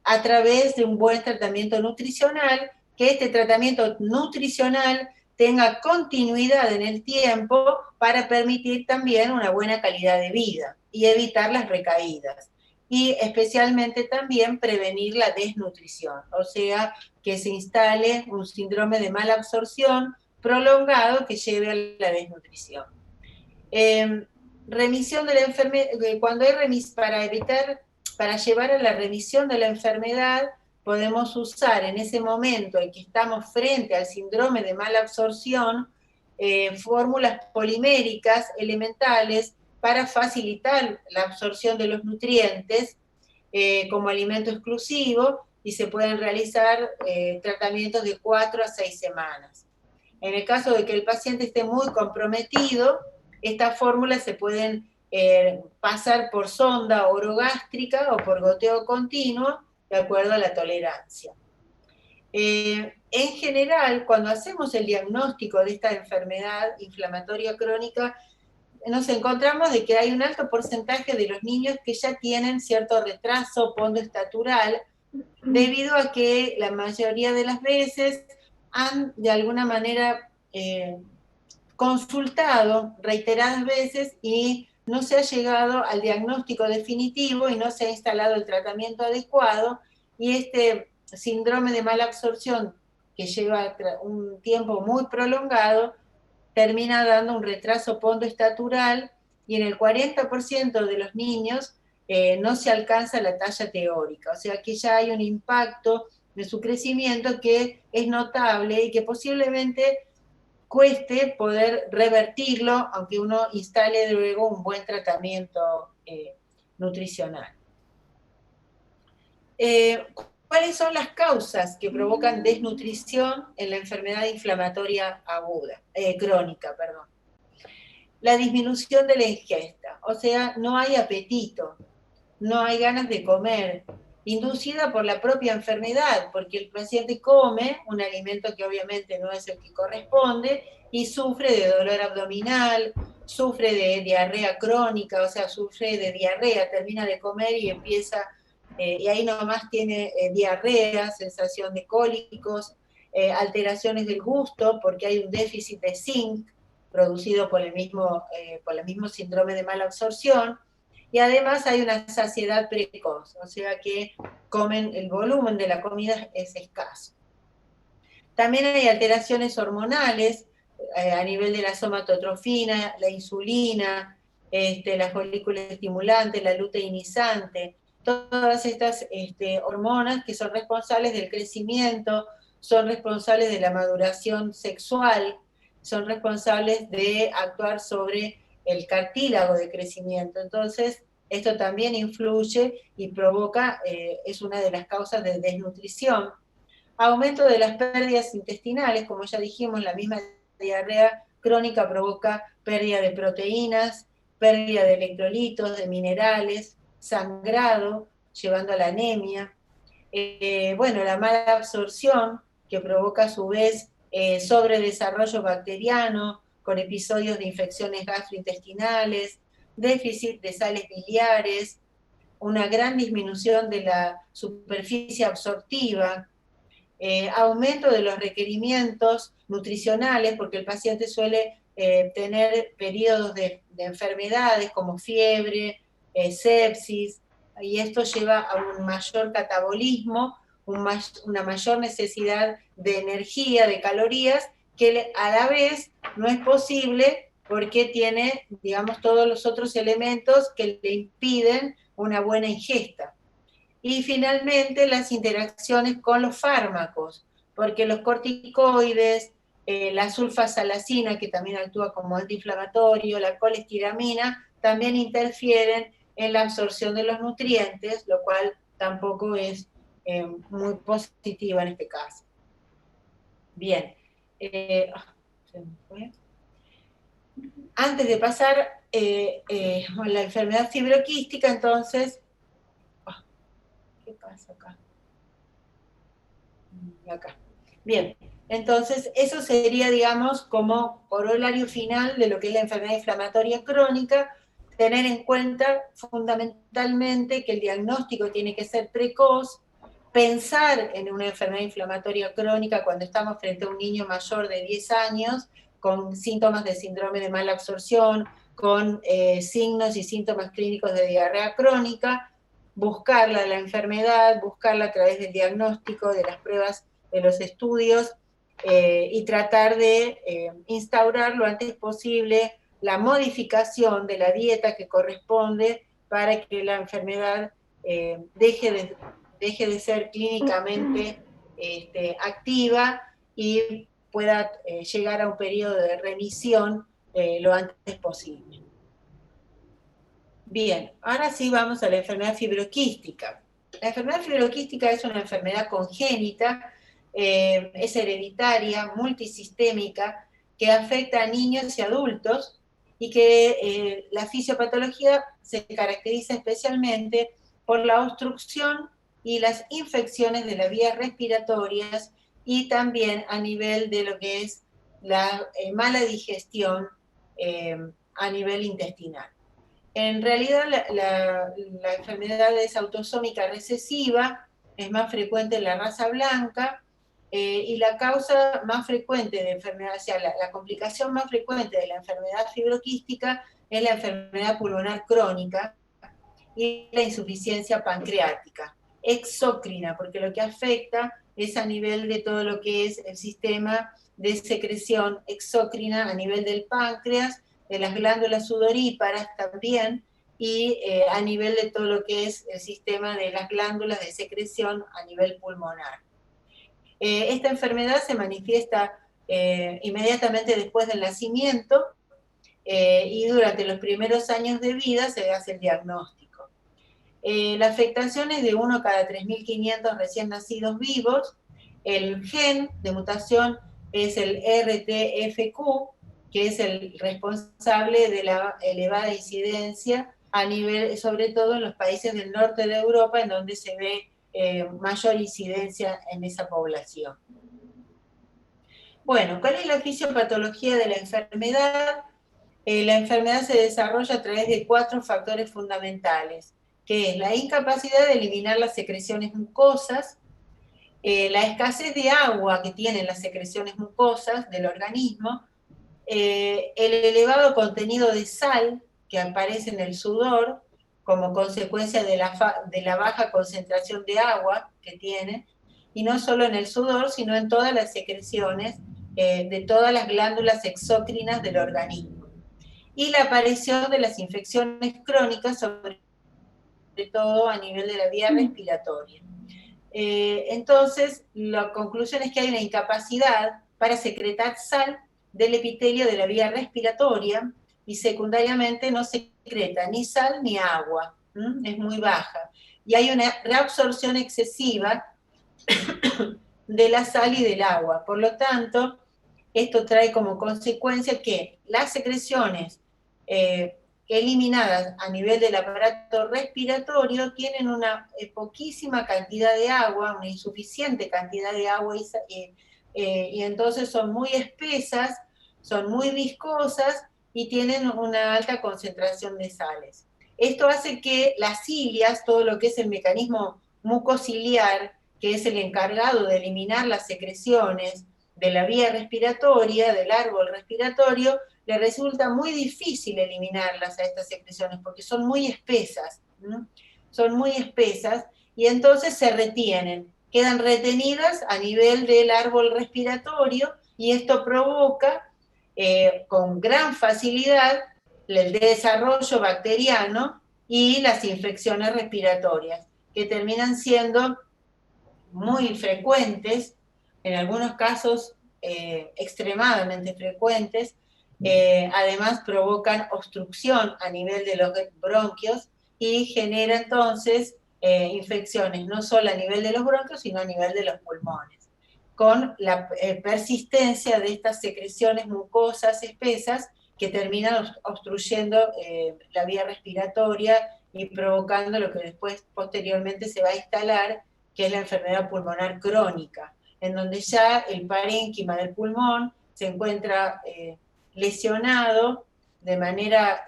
a través de un buen tratamiento nutricional, que este tratamiento nutricional tenga continuidad en el tiempo para permitir también una buena calidad de vida y evitar las recaídas. Y especialmente también prevenir la desnutrición, o sea, que se instale un síndrome de mala absorción prolongado que lleve a la desnutrición. Remisión de la enfermedad, cuando hay para llevar a la remisión de la enfermedad, podemos usar en ese momento en que estamos frente al síndrome de mala absorción, fórmulas poliméricas elementales para facilitar la absorción de los nutrientes como alimento exclusivo, y se pueden realizar tratamientos de 4 a 6 semanas. En el caso de que el paciente esté muy comprometido, estas fórmulas se pueden pasar por sonda orogástrica o por goteo continuo, de acuerdo a la tolerancia. En general, cuando hacemos el diagnóstico de esta enfermedad inflamatoria crónica, nos encontramos de que hay un alto porcentaje de los niños que ya tienen cierto retraso pondoestatural, debido a que la mayoría de las veces han de alguna manera consultado reiteradas veces y no se ha llegado al diagnóstico definitivo y no se ha instalado el tratamiento adecuado, y este síndrome de mala absorción, que lleva un tiempo muy prolongado, termina dando un retraso pondoestatural, y en el 40% de los niños no se alcanza la talla teórica, o sea que ya hay un impacto de su crecimiento que es notable y que posiblemente cueste poder revertirlo, aunque uno instale luego un buen tratamiento nutricional. ¿Cuáles son las causas que provocan desnutrición en la enfermedad inflamatoria crónica? La disminución de la ingesta, o sea, no hay apetito, no hay ganas de comer, inducida por la propia enfermedad, porque el paciente come un alimento que obviamente no es el que corresponde y sufre de dolor abdominal, sufre de diarrea crónica, o sea, sufre de diarrea, termina de comer y empieza, y ahí nomás tiene diarrea, sensación de cólicos, alteraciones del gusto, porque hay un déficit de zinc producido por el mismo síndrome de mala absorción, y además hay una saciedad precoz, o sea que el volumen de la comida es escaso. También hay alteraciones hormonales a nivel de la somatotrofina, la insulina, la folícula estimulante, la luteinizante, todas estas hormonas que son responsables del crecimiento, son responsables de la maduración sexual, son responsables de actuar sobre el cartílago de crecimiento. Entonces, esto también influye y provoca, es una de las causas de desnutrición Aumento de las pérdidas intestinales, como ya dijimos, la misma diarrea crónica provoca pérdida de proteínas, pérdida de electrolitos, de minerales, sangrado, llevando a la anemia. Bueno, la mala absorción, que provoca a su vez sobredesarrollo bacteriano, con episodios de infecciones gastrointestinales, déficit de sales biliares, una gran disminución de la superficie absortiva, aumento de los requerimientos nutricionales, porque el paciente suele tener periodos de enfermedades como fiebre, sepsis, y esto lleva a un mayor catabolismo, una mayor necesidad de energía, de calorías, que a la vez no es posible porque tiene, digamos, todos los otros elementos que le impiden una buena ingesta. Y finalmente las interacciones con los fármacos, porque los corticoides, la sulfasalacina, que también actúa como antiinflamatorio, la colestiramina, también interfieren en la absorción de los nutrientes, lo cual tampoco es muy positiva en este caso. Bien. Se me fue. Antes de pasar a la enfermedad fibroquística, entonces, ¿qué pasa acá? Acá. Bien, entonces eso sería, digamos, como corolario final de lo que es la enfermedad inflamatoria crónica, tener en cuenta fundamentalmente que el diagnóstico tiene que ser precoz, pensar en una enfermedad inflamatoria crónica cuando estamos frente a un niño mayor de 10 años con síntomas de síndrome de mala absorción, con signos y síntomas clínicos de diarrea crónica, buscarla la enfermedad, buscarla a través del diagnóstico, de las pruebas, de los estudios, y tratar de instaurar lo antes posible la modificación de la dieta que corresponde para que la enfermedad deje de ser clínicamente activa y pueda llegar a un periodo de remisión lo antes posible. Bien, ahora sí vamos a la enfermedad fibroquística. La enfermedad fibroquística es una enfermedad congénita, es hereditaria, multisistémica, que afecta a niños y adultos y que la fisiopatología se caracteriza especialmente por la obstrucción y las infecciones de las vías respiratorias y también a nivel de lo que es la mala digestión a nivel intestinal. En realidad la enfermedad es autosómica recesiva, es más frecuente en la raza blanca, y la causa más frecuente de enfermedad, o sea, la complicación más frecuente de la enfermedad fibroquística es la enfermedad pulmonar crónica y la insuficiencia pancreática, exócrina, porque lo que afecta es a nivel de todo lo que es el sistema de secreción exócrina a nivel del páncreas, de las glándulas sudoríparas también, y a nivel de todo lo que es el sistema de las glándulas de secreción a nivel pulmonar. Esta enfermedad se manifiesta inmediatamente después del nacimiento y durante los primeros años de vida se hace el diagnóstico. La afectación es de 1 cada 3.500 recién nacidos vivos. El gen de mutación es el RTFQ, que es el responsable de la elevada incidencia a nivel, sobre todo en los países del norte de Europa, en donde se ve mayor incidencia en esa población. Bueno, ¿cuál es la fisiopatología de la enfermedad? La enfermedad se desarrolla a través de 4 factores fundamentales, que es la incapacidad de eliminar las secreciones mucosas, la escasez de agua que tienen las secreciones mucosas del organismo, el elevado contenido de sal que aparece en el sudor como consecuencia de la baja concentración de agua que tiene, y no solo en el sudor, sino en todas las secreciones de todas las glándulas exócrinas del organismo. Y la aparición de las infecciones crónicas, sobre todo a nivel de la vía respiratoria. Entonces, la conclusión es que hay una incapacidad para secretar sal del epitelio de la vía respiratoria y secundariamente no secreta ni sal ni agua, es muy baja. Y hay una reabsorción excesiva de la sal y del agua. Por lo tanto, esto trae como consecuencia que las secreciones eliminadas a nivel del aparato respiratorio tienen una poquísima cantidad de agua, una insuficiente cantidad de agua, y entonces son muy espesas, son muy viscosas y tienen una alta concentración de sales. Esto hace que las cilias, todo lo que es el mecanismo mucociliar, que es el encargado de eliminar las secreciones de la vía respiratoria, del árbol respiratorio, le resulta muy difícil eliminarlas a estas secreciones porque son muy espesas, ¿no? Son muy espesas y entonces se retienen, quedan retenidas a nivel del árbol respiratorio y esto provoca con gran facilidad el desarrollo bacteriano y las infecciones respiratorias, que terminan siendo muy frecuentes, en algunos casos extremadamente frecuentes, además provocan obstrucción a nivel de los bronquios y genera entonces infecciones no solo a nivel de los bronquios, sino a nivel de los pulmones, con la persistencia de estas secreciones mucosas espesas que terminan obstruyendo la vía respiratoria y provocando lo que después posteriormente se va a instalar, que es la enfermedad pulmonar crónica, en donde ya el parénquima del pulmón se encuentra lesionado de manera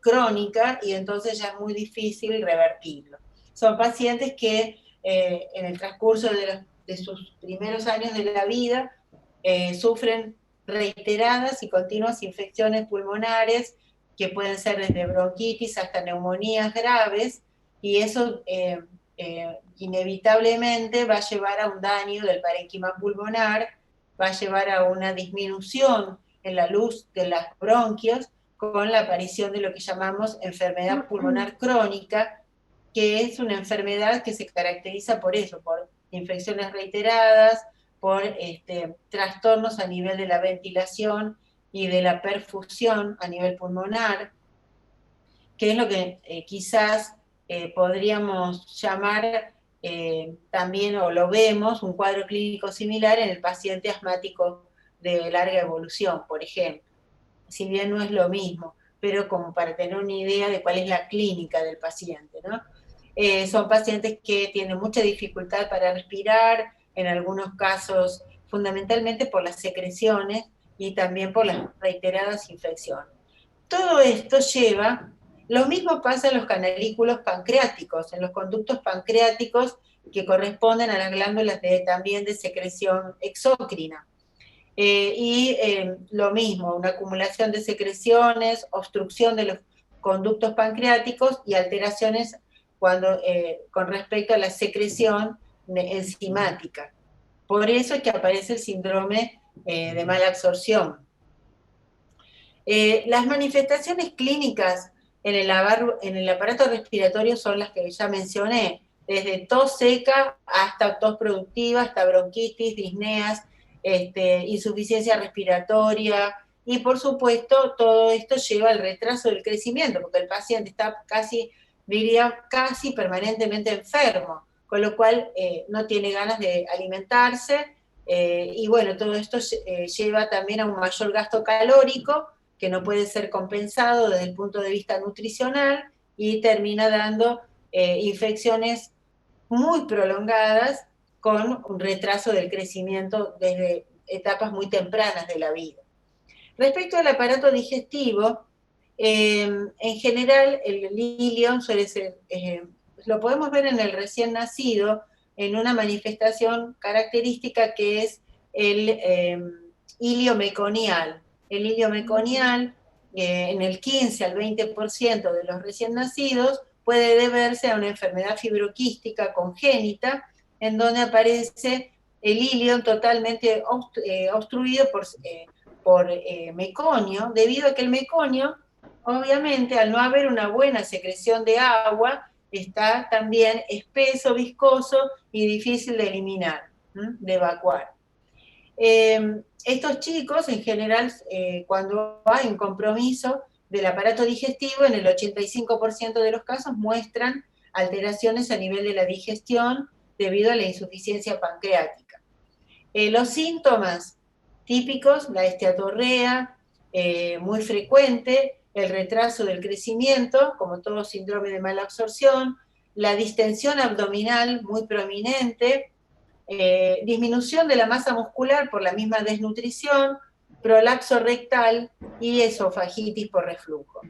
crónica y entonces ya es muy difícil revertirlo. Son pacientes que en el transcurso de sus primeros años de la vida sufren reiteradas y continuas infecciones pulmonares que pueden ser desde bronquitis hasta neumonías graves, y eso inevitablemente va a llevar a un daño del parénquima pulmonar, va a llevar a una disminución en la luz de las bronquios, con la aparición de lo que llamamos enfermedad pulmonar crónica, que es una enfermedad que se caracteriza por eso, por infecciones reiteradas, por trastornos a nivel de la ventilación y de la perfusión a nivel pulmonar, que es lo que quizás podríamos llamar también, o lo vemos, un cuadro clínico similar en el paciente asmático de larga evolución, por ejemplo. Si bien no es lo mismo, pero como para tener una idea de cuál es la clínica del paciente, ¿no? Son pacientes que tienen mucha dificultad para respirar, en algunos casos fundamentalmente por las secreciones y también por las reiteradas infecciones. Todo esto lleva, lo mismo pasa en los canalículos pancreáticos, en los conductos pancreáticos que corresponden a las glándulas también de secreción exócrina. Lo mismo, una acumulación de secreciones, obstrucción de los conductos pancreáticos y alteraciones con respecto a la secreción enzimática. Por eso es que aparece el síndrome de mala absorción. Las manifestaciones clínicas en el aparato respiratorio son las que ya mencioné, desde tos seca hasta tos productiva, hasta bronquitis, disneas, insuficiencia respiratoria, y por supuesto todo esto lleva al retraso del crecimiento, porque el paciente está diría casi permanentemente enfermo, con lo cual no tiene ganas de alimentarse, y bueno, todo esto lleva también a un mayor gasto calórico, que no puede ser compensado desde el punto de vista nutricional, y termina dando infecciones muy prolongadas con un retraso del crecimiento desde etapas muy tempranas de la vida. Respecto al aparato digestivo, en general el ilion suele ser, lo podemos ver en el recién nacido, en una manifestación característica que es el ilio meconial. El ilio meconial, en el 15 al 20% de los recién nacidos, puede deberse a una enfermedad fibroquística congénita, en donde aparece el ilion totalmente obstruido por meconio, debido a que el meconio, obviamente, al no haber una buena secreción de agua, está también espeso, viscoso y difícil de eliminar, de evacuar. Estos chicos, en general, cuando hay un compromiso del aparato digestivo, en el 85% de los casos muestran alteraciones a nivel de la digestión debido a la insuficiencia pancreática. Los síntomas típicos, la esteatorrea, muy frecuente, el retraso del crecimiento, como todo síndrome de mala absorción, la distensión abdominal muy prominente, disminución de la masa muscular por la misma desnutrición, prolapso rectal y esofagitis por reflujo.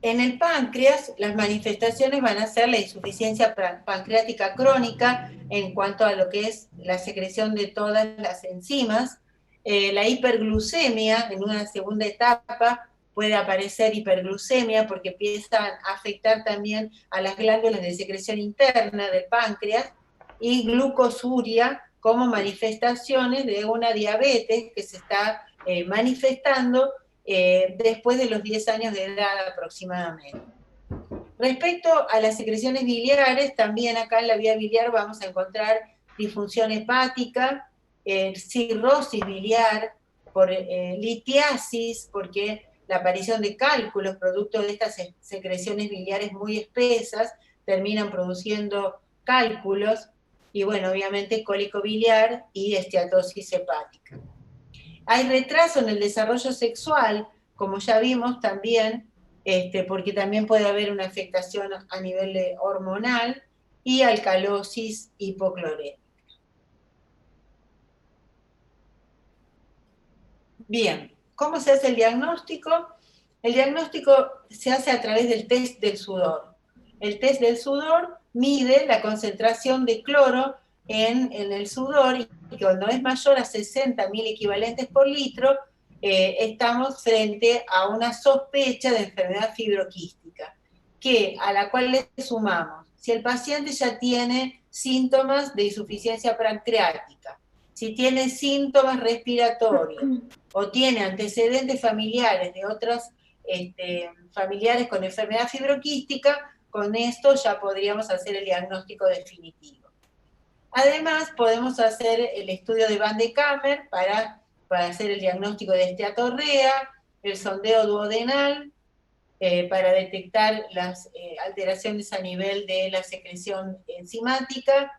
En el páncreas, las manifestaciones van a ser la insuficiencia pancreática crónica en cuanto a lo que es la secreción de todas las enzimas, la hiperglucemia en una segunda etapa, puede aparecer hiperglucemia porque empiezan a afectar también a las glándulas de secreción interna del páncreas, y glucosuria como manifestaciones de una diabetes que se está manifestando después de los 10 años de edad aproximadamente. Respecto a las secreciones biliares, también acá en la vía biliar vamos a encontrar disfunción hepática, cirrosis biliar, por litiasis, porque la aparición de cálculos producto de estas secreciones biliares muy espesas terminan produciendo cálculos, y bueno, obviamente cólico biliar y esteatosis hepática. Hay retraso en el desarrollo sexual, como ya vimos también, porque también puede haber una afectación a nivel hormonal, y alcalosis hipoclorémica. Bien, ¿cómo se hace el diagnóstico? El diagnóstico se hace a través del test del sudor. El test del sudor mide la concentración de cloro en el sudor, y cuando es mayor a 60.000 equivalentes por litro, estamos frente a una sospecha de enfermedad fibroquística, a la cual le sumamos, si el paciente ya tiene síntomas de insuficiencia pancreática, si tiene síntomas respiratorios, o tiene antecedentes familiares de otros familiares con enfermedad fibroquística, con esto ya podríamos hacer el diagnóstico definitivo. Además, podemos hacer el estudio de Van de Kammer para hacer el diagnóstico de esteatorrea, el sondeo duodenal, para detectar las alteraciones a nivel de la secreción enzimática,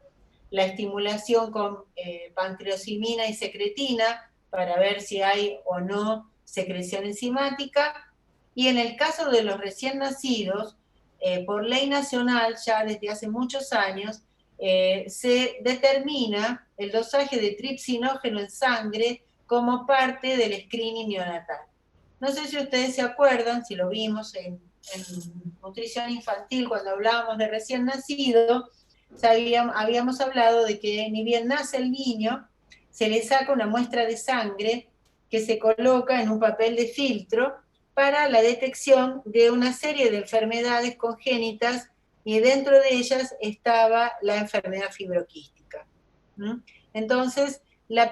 la estimulación con pancreosimina y secretina, para ver si hay o no secreción enzimática, y en el caso de los recién nacidos, por ley nacional, ya desde hace muchos años, se determina el dosaje de tripsinógeno en sangre como parte del screening neonatal. No sé si ustedes se acuerdan, si lo vimos en nutrición infantil cuando hablábamos de recién nacido, habíamos hablado de que ni bien nace el niño, se le saca una muestra de sangre que se coloca en un papel de filtro para la detección de una serie de enfermedades congénitas, y dentro de ellas estaba la enfermedad fibroquística. Entonces, el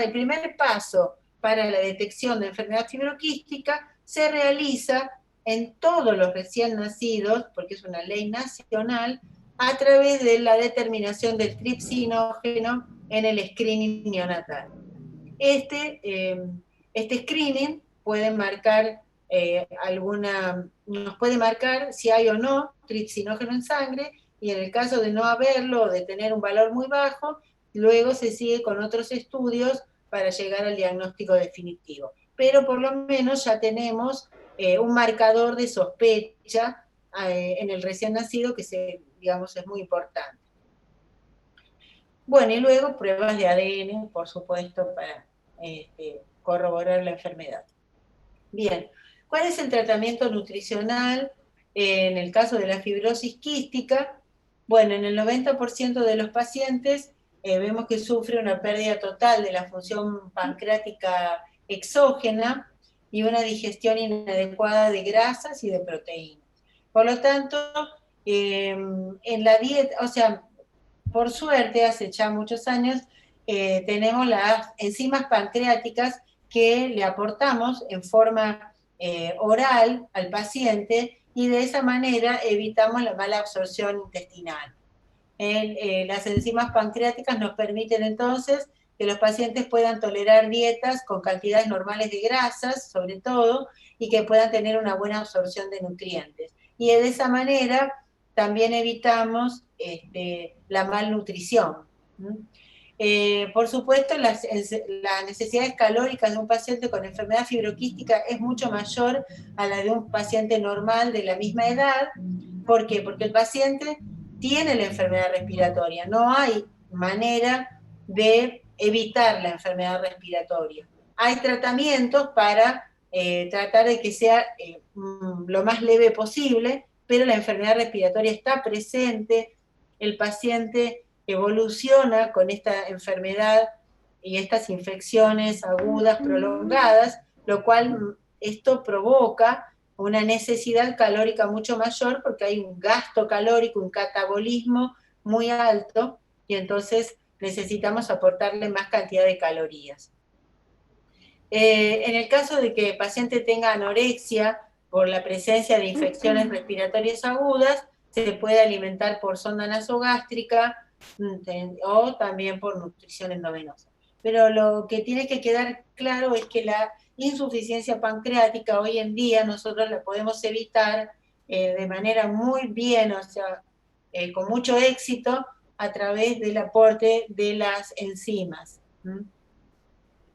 primer paso para la detección de enfermedad fibroquística se realiza en todos los recién nacidos, porque es una ley nacional, a través de la determinación del tripsinógeno en el screening neonatal. Este screening puede marcar nos puede marcar si hay o no tripsinógeno en sangre, y en el caso de no haberlo o de tener un valor muy bajo, luego se sigue con otros estudios para llegar al diagnóstico definitivo. Pero por lo menos ya tenemos un marcador de sospecha en el recién nacido que es muy importante. Bueno, y luego pruebas de ADN, por supuesto, para corroborar la enfermedad. Bien, ¿cuál es el tratamiento nutricional en el caso de la fibrosis quística? Bueno, en el 90% de los pacientes vemos que sufre una pérdida total de la función pancreática exógena y una digestión inadecuada de grasas y de proteínas. Por lo tanto, en la dieta, por suerte, hace ya muchos años, tenemos las enzimas pancreáticas que le aportamos en forma oral al paciente, y de esa manera evitamos la mala absorción intestinal. Las enzimas pancreáticas nos permiten entonces que los pacientes puedan tolerar dietas con cantidades normales de grasas, sobre todo, y que puedan tener una buena absorción de nutrientes. Y de esa manera también evitamos la malnutrición. Por supuesto, las necesidades calóricas de un paciente con enfermedad fibroquística es mucho mayor a la de un paciente normal de la misma edad. ¿Por qué? Porque el paciente tiene la enfermedad respiratoria, no hay manera de evitar la enfermedad respiratoria. Hay tratamientos para tratar de que sea lo más leve posible, pero la enfermedad respiratoria está presente, el paciente evoluciona con esta enfermedad y estas infecciones agudas prolongadas, lo cual esto provoca una necesidad calórica mucho mayor porque hay un gasto calórico, un catabolismo muy alto, y entonces necesitamos aportarle más cantidad de calorías. En el caso de que el paciente tenga anorexia por la presencia de infecciones respiratorias agudas, se puede alimentar por sonda nasogástrica o también por nutrición endovenosa. Pero lo que tiene que quedar claro es que la insuficiencia pancreática hoy en día nosotros la podemos evitar de manera muy bien, o sea, con mucho éxito, a través del aporte de las enzimas.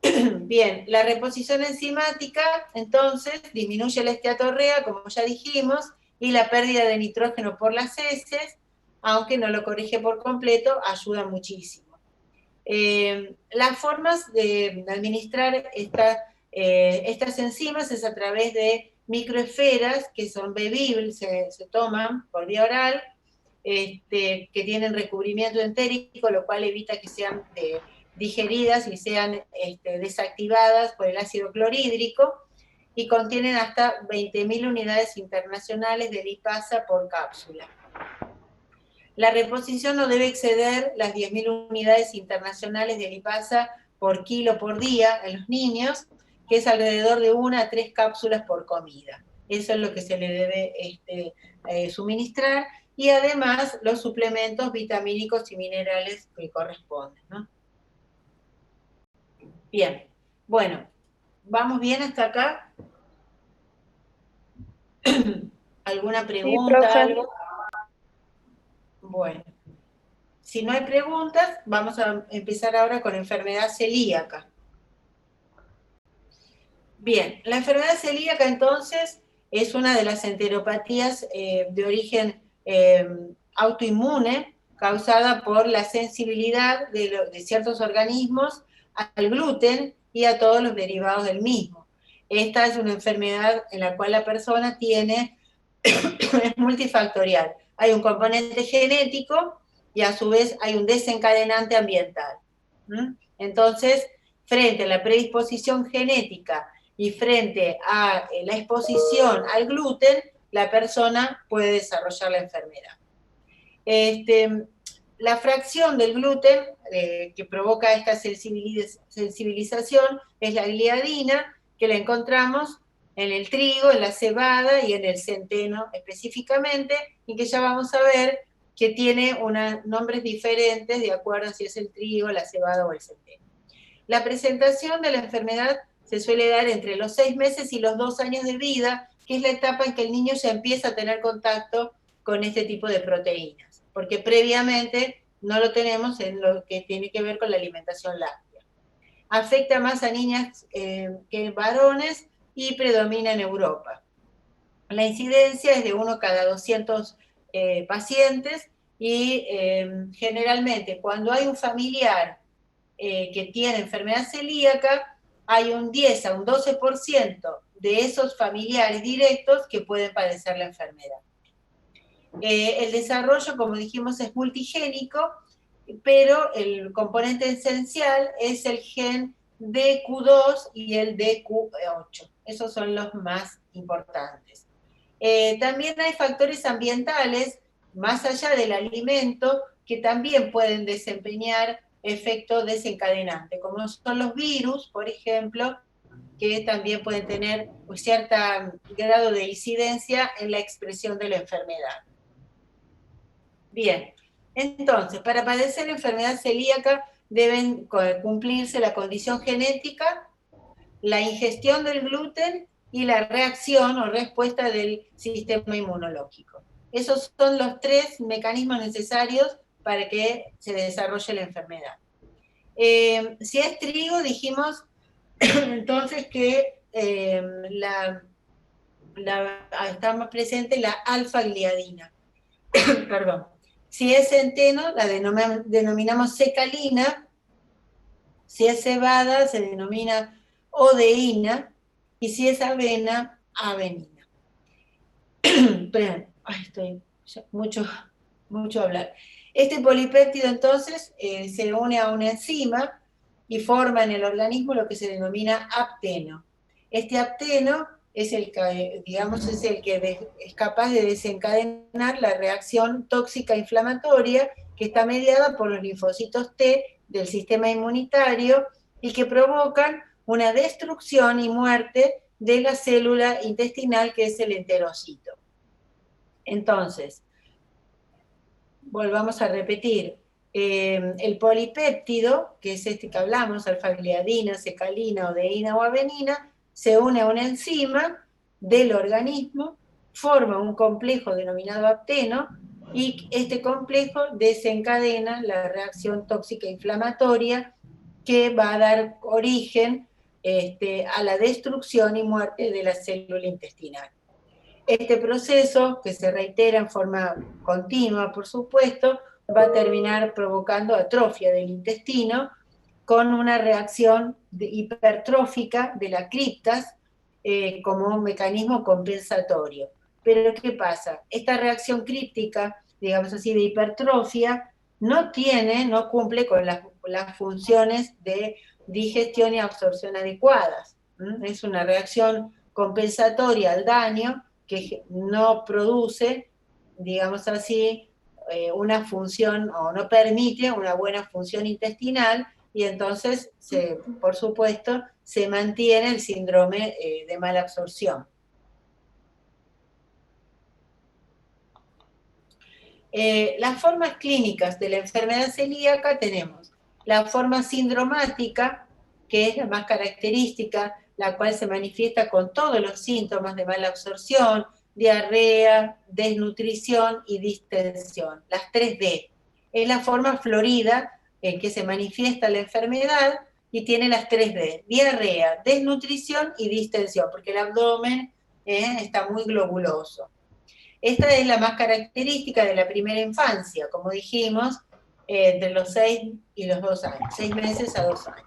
Bien, la reposición enzimática, entonces, disminuye la esteatorrea, como ya dijimos, y la pérdida de nitrógeno por las heces, aunque no lo corrige por completo, ayuda muchísimo. Las formas de administrar estas enzimas es a través de microesferas que son bebibles, se toman por vía oral, que tienen recubrimiento entérico, lo cual evita que sean digeridas y sean desactivadas por el ácido clorhídrico, y contienen hasta 20.000 unidades internacionales de lipasa por cápsula. La reposición no debe exceder las 10.000 unidades internacionales de lipasa por kilo por día en los niños, que es alrededor de 1 a 3 cápsulas por comida. Eso es lo que se le debe suministrar, y además los suplementos vitamínicos y minerales que corresponden, ¿no? Bien, bueno, ¿vamos bien hasta acá? ¿Alguna pregunta? profe. ¿Algo? Bueno, si no hay preguntas, vamos a empezar ahora con enfermedad celíaca. Bien, la enfermedad celíaca entonces es una de las enteropatías de origen autoinmune, causada por la sensibilidad de ciertos organismos al gluten y a todos los derivados del mismo. Esta es una enfermedad en la cual la persona tiene, es multifactorial. Hay un componente genético y a su vez hay un desencadenante ambiental. Entonces, frente a la predisposición genética y frente a la exposición al gluten, la persona puede desarrollar la enfermedad. La fracción del gluten que provoca esta sensibilización es la gliadina, que la encontramos en el trigo, en la cebada y en el centeno específicamente, y que ya vamos a ver que tiene nombres diferentes de acuerdo a si es el trigo, la cebada o el centeno. La presentación de la enfermedad se suele dar entre los 6 meses y los 2 años de vida, que es la etapa en que el niño ya empieza a tener contacto con este tipo de proteínas, porque previamente no lo tenemos en lo que tiene que ver con la alimentación láctea. Afecta más a niñas que varones y predomina en Europa. La incidencia es de 1 cada 200 pacientes, y generalmente cuando hay un familiar que tiene enfermedad celíaca, hay un 10 a un 12% de esos familiares directos que pueden padecer la enfermedad. El desarrollo, como dijimos, es multigénico, pero el componente esencial es el gen DQ2 y el DQ8. Esos son los más importantes. También hay factores ambientales, más allá del alimento, que también pueden desempeñar efecto desencadenante, como son los virus, por ejemplo, que también pueden tener un cierto grado de incidencia en la expresión de la enfermedad. Bien, entonces, para padecer enfermedad celíaca deben cumplirse la condición genética, la ingestión del gluten y la reacción o respuesta del sistema inmunológico. Esos son los 3 mecanismos necesarios para que se desarrolle la enfermedad. Si es trigo, dijimos entonces que está más presente la alfa-gliadina. Perdón. Si es centeno, la denominamos secalina. Si es cebada, se denomina odeína. Y si es avena, avenina. Estoy mucho a hablar. Este polipéptido entonces se une a una enzima y forma en el organismo lo que se denomina apteno. Este apteno es el que, digamos, es capaz de desencadenar la reacción tóxica inflamatoria que está mediada por los linfocitos T del sistema inmunitario y que provocan una destrucción y muerte de la célula intestinal que es el enterocito. Entonces, volvamos a repetir, el polipéptido, que es este que hablamos, alfa-gliadina, secalina, odeína o avenina, se une a una enzima del organismo, forma un complejo denominado apteno, y este complejo desencadena la reacción tóxica inflamatoria que va a dar origen a la destrucción y muerte de la célula intestinal. Este proceso, que se reitera en forma continua, por supuesto, va a terminar provocando atrofia del intestino con una reacción hipertrófica de la criptas como un mecanismo compensatorio. Pero ¿qué pasa? Esta reacción críptica, digamos así, de hipertrofia, no cumple con las funciones de digestión y absorción adecuadas. Es una reacción compensatoria al daño que no produce, digamos así, una función o no permite una buena función intestinal y entonces, por supuesto, se mantiene el síndrome de mala absorción. Las formas clínicas de la enfermedad celíaca tenemos la forma sindromática, que es la más característica, la cual se manifiesta con todos los síntomas de mala absorción, diarrea, desnutrición y distensión, las 3D. Es la forma florida en que se manifiesta la enfermedad y tiene las 3D, diarrea, desnutrición y distensión, porque el abdomen está muy globuloso. Esta es la más característica de la primera infancia, como dijimos, entre los 6 y los 2 años, 6 meses a 2 años.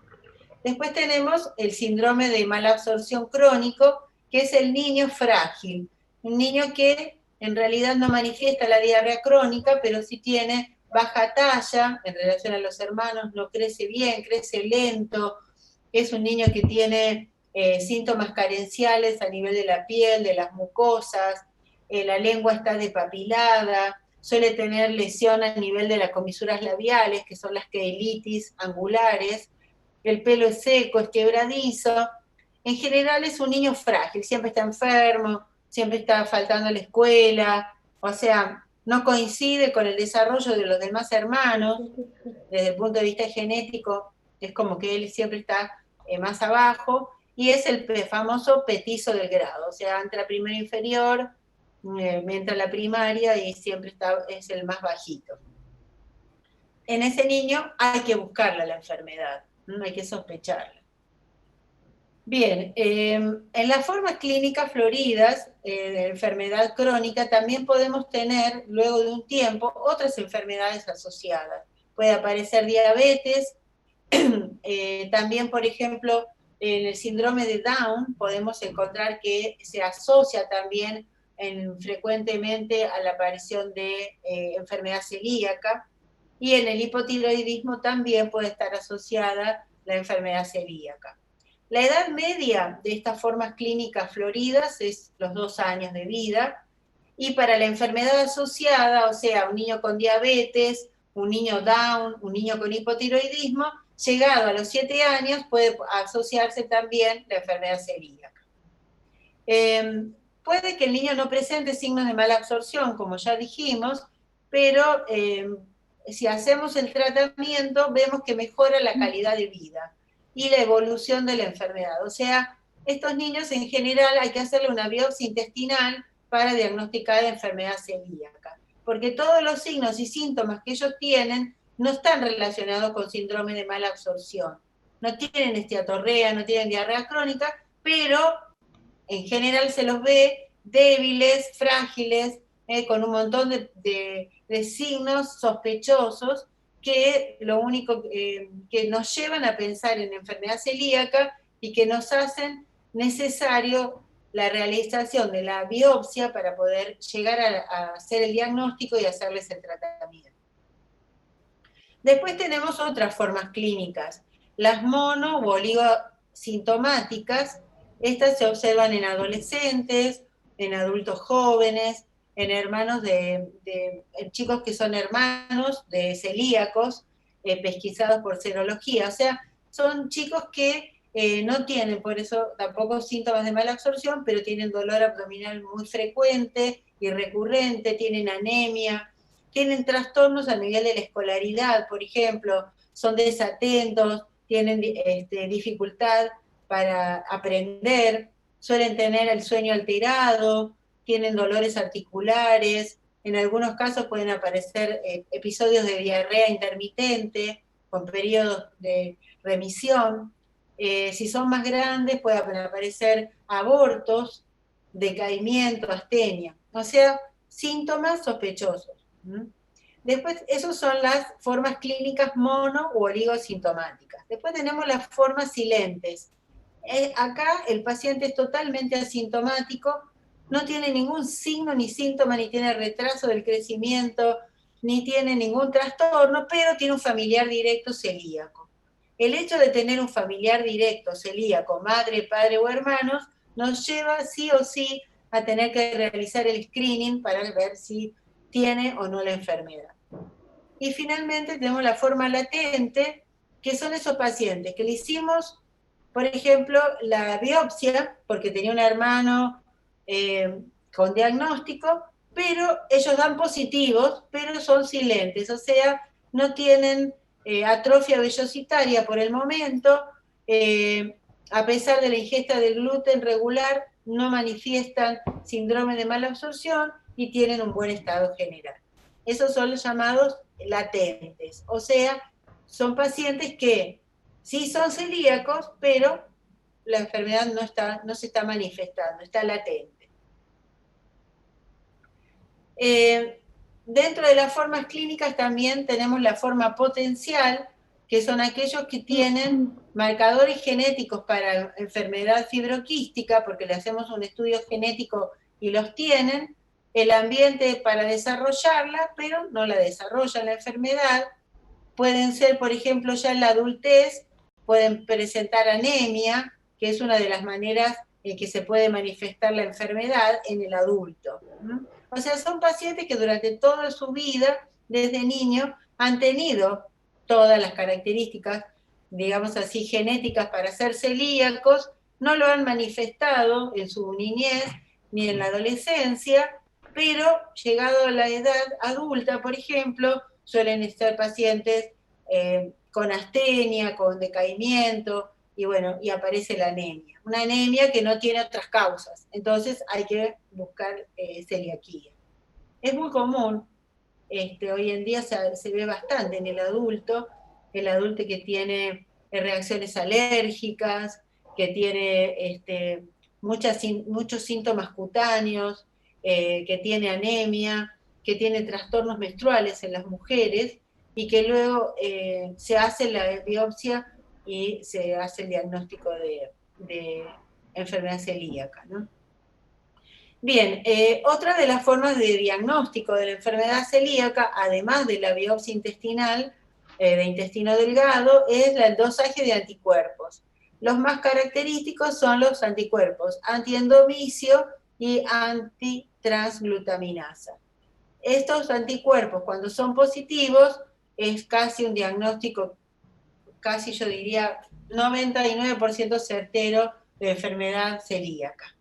Después tenemos el síndrome de mala absorción crónico, que es el niño frágil, un niño que en realidad no manifiesta la diarrea crónica, pero sí tiene baja talla en relación a los hermanos, no crece bien, crece lento, es un niño que tiene síntomas carenciales a nivel de la piel, de las mucosas, la lengua está despapilada, suele tener lesión a nivel de las comisuras labiales, que son las queilitis angulares, el pelo es seco, es quebradizo. En general es un niño frágil, siempre está enfermo, siempre está faltando a la escuela, o sea, no coincide con el desarrollo de los demás hermanos, desde el punto de vista genético, es como que él siempre está más abajo, y es el famoso petizo del grado, o sea, entre la primera e inferior, mientras la primaria, y siempre es el más bajito. En ese niño hay que buscarla la enfermedad, no hay que sospecharla. Bien, en las formas clínicas floridas de enfermedad crónica también podemos tener, luego de un tiempo, otras enfermedades asociadas. Puede aparecer diabetes, también, por ejemplo, en el síndrome de Down podemos encontrar que se asocia también frecuentemente a la aparición de enfermedad celíaca, y en el hipotiroidismo también puede estar asociada la enfermedad celíaca. La edad media de estas formas clínicas floridas es los 2 años de vida, y para la enfermedad asociada, o sea, un niño con diabetes, un niño Down, un niño con hipotiroidismo, llegado a los 7 años puede asociarse también la enfermedad celíaca. Puede que el niño no presente signos de mala absorción, como ya dijimos, pero si hacemos el tratamiento vemos que mejora la calidad de vida y la evolución de la enfermedad. O sea, estos niños en general hay que hacerle una biopsia intestinal para diagnosticar enfermedad celíaca, porque todos los signos y síntomas que ellos tienen no están relacionados con síndrome de mala absorción. No tienen esteatorrea, no tienen diarrea crónica, pero en general se los ve débiles, frágiles, con un montón de signos sospechosos que lo único que nos llevan a pensar en enfermedad celíaca y que nos hacen necesario la realización de la biopsia para poder llegar a hacer el diagnóstico y hacerles el tratamiento. Después tenemos otras formas clínicas, las mono u oligosintomáticas. Estas se observan en adolescentes, en adultos jóvenes, en hermanos en chicos que son hermanos de celíacos, pesquisados por serología. O sea, son chicos que no tienen, por eso tampoco síntomas de mala absorción, pero tienen dolor abdominal muy frecuente y recurrente, tienen anemia, tienen trastornos a nivel de la escolaridad, por ejemplo, son desatentos, tienen dificultad para aprender, suelen tener el sueño alterado, tienen dolores articulares, en algunos casos pueden aparecer episodios de diarrea intermitente, con periodos de remisión. Si son más grandes, pueden aparecer abortos, decaimiento, astenia, o sea, síntomas sospechosos. Después, esas son las formas clínicas mono u oligosintomáticas. Después tenemos las formas silentes. Acá el paciente es totalmente asintomático, no tiene ningún signo ni síntoma, ni tiene retraso del crecimiento, ni tiene ningún trastorno, pero tiene un familiar directo celíaco. El hecho de tener un familiar directo celíaco, madre, padre o hermanos, nos lleva sí o sí a tener que realizar el screening para ver si tiene o no la enfermedad. Y finalmente tenemos la forma latente, que son esos pacientes que le hicimos, por ejemplo, la biopsia, porque tenía un hermano con diagnóstico, pero ellos dan positivos, pero son silentes, o sea, no tienen atrofia vellositaria por el momento, a pesar de la ingesta de gluten regular, no manifiestan síndrome de mala absorción y tienen un buen estado general. Esos son los llamados latentes, o sea, son pacientes que sí son celíacos, pero la enfermedad no se está manifestando, está latente. Dentro de las formas clínicas también tenemos la forma potencial, que son aquellos que tienen marcadores genéticos para enfermedad fibroquística, porque le hacemos un estudio genético y los tienen, el ambiente para desarrollarla, pero no la desarrollan la enfermedad. Pueden ser, por ejemplo, ya en la adultez, pueden presentar anemia, que es una de las maneras en que se puede manifestar la enfermedad en el adulto. O sea, son pacientes que durante toda su vida, desde niño, han tenido todas las características, digamos así, genéticas para ser celíacos, no lo han manifestado en su niñez ni en la adolescencia, pero llegado a la edad adulta, por ejemplo, suelen estar pacientes con astenia, con decaimiento, y bueno, y aparece la anemia. Una anemia que no tiene otras causas, entonces hay que buscar celiaquía. Es muy común, hoy en día se ve bastante en el adulto que tiene reacciones alérgicas, que tiene muchos síntomas cutáneos, que tiene anemia, que tiene trastornos menstruales en las mujeres, y que luego se hace la biopsia y se hace el diagnóstico de enfermedad celíaca, ¿no? Bien, otra de las formas de diagnóstico de la enfermedad celíaca, además de la biopsia intestinal, de intestino delgado, es el dosaje de anticuerpos. Los más característicos son los anticuerpos antiendomicio y antitransglutaminasa. Estos anticuerpos, cuando son positivos, es casi un diagnóstico, casi yo diría 99% certero de enfermedad celíaca.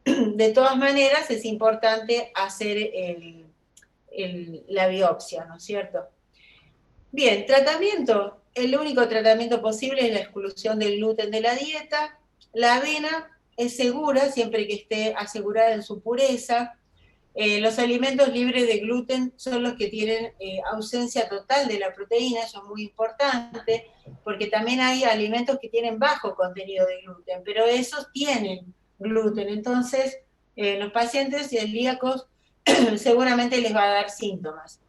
De todas maneras, es importante hacer la biopsia, ¿no es cierto? Bien, tratamiento. El único tratamiento posible es la exclusión del gluten de la dieta. La avena es segura siempre que esté asegurada en su pureza. Los alimentos libres de gluten son los que tienen ausencia total de la proteína, eso es muy importante, porque también hay alimentos que tienen bajo contenido de gluten, pero esos tienen gluten, entonces los pacientes celíacos seguramente les va a dar síntomas.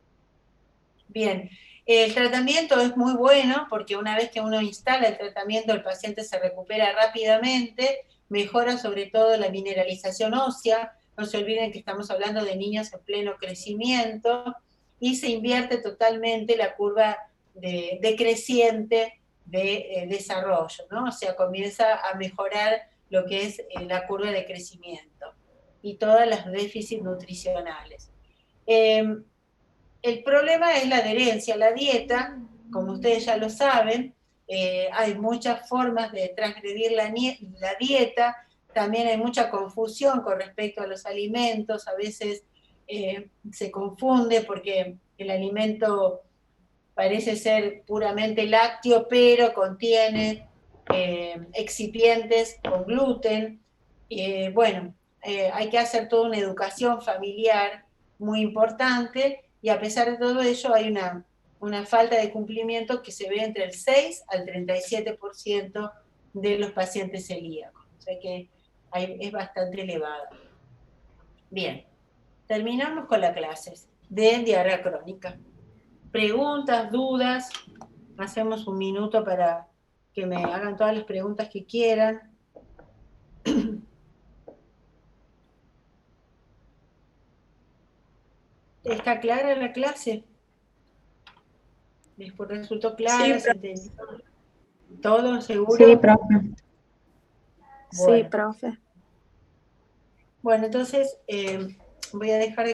Bien, el tratamiento es muy bueno porque una vez que uno instala el tratamiento el paciente se recupera rápidamente, mejora sobre todo la mineralización ósea, no se olviden que estamos hablando de niños en pleno crecimiento, y se invierte totalmente la curva decreciente de desarrollo, ¿no? O sea, comienza a mejorar lo que es la curva de crecimiento y todos los déficits nutricionales. El problema es la adherencia a la dieta, como ustedes ya lo saben, hay muchas formas de transgredir la dieta, también hay mucha confusión con respecto a los alimentos, a veces se confunde porque el alimento parece ser puramente lácteo, pero contiene excipientes con gluten. Bueno, hay que hacer toda una educación familiar muy importante, y a pesar de todo ello hay una falta de cumplimiento que se ve entre el 6 al 37% de los pacientes celíacos, o sea que es bastante elevado. Bien, terminamos con la clase de diarrea crónica. Preguntas, dudas, hacemos un minuto para que me hagan todas las preguntas que quieran. ¿Está clara la clase? ¿Les resultó clara? Sí, ¿Se entendió? ¿Todo seguro? Sí, profe. Bueno. Sí, profe. Bueno, entonces voy a dejar de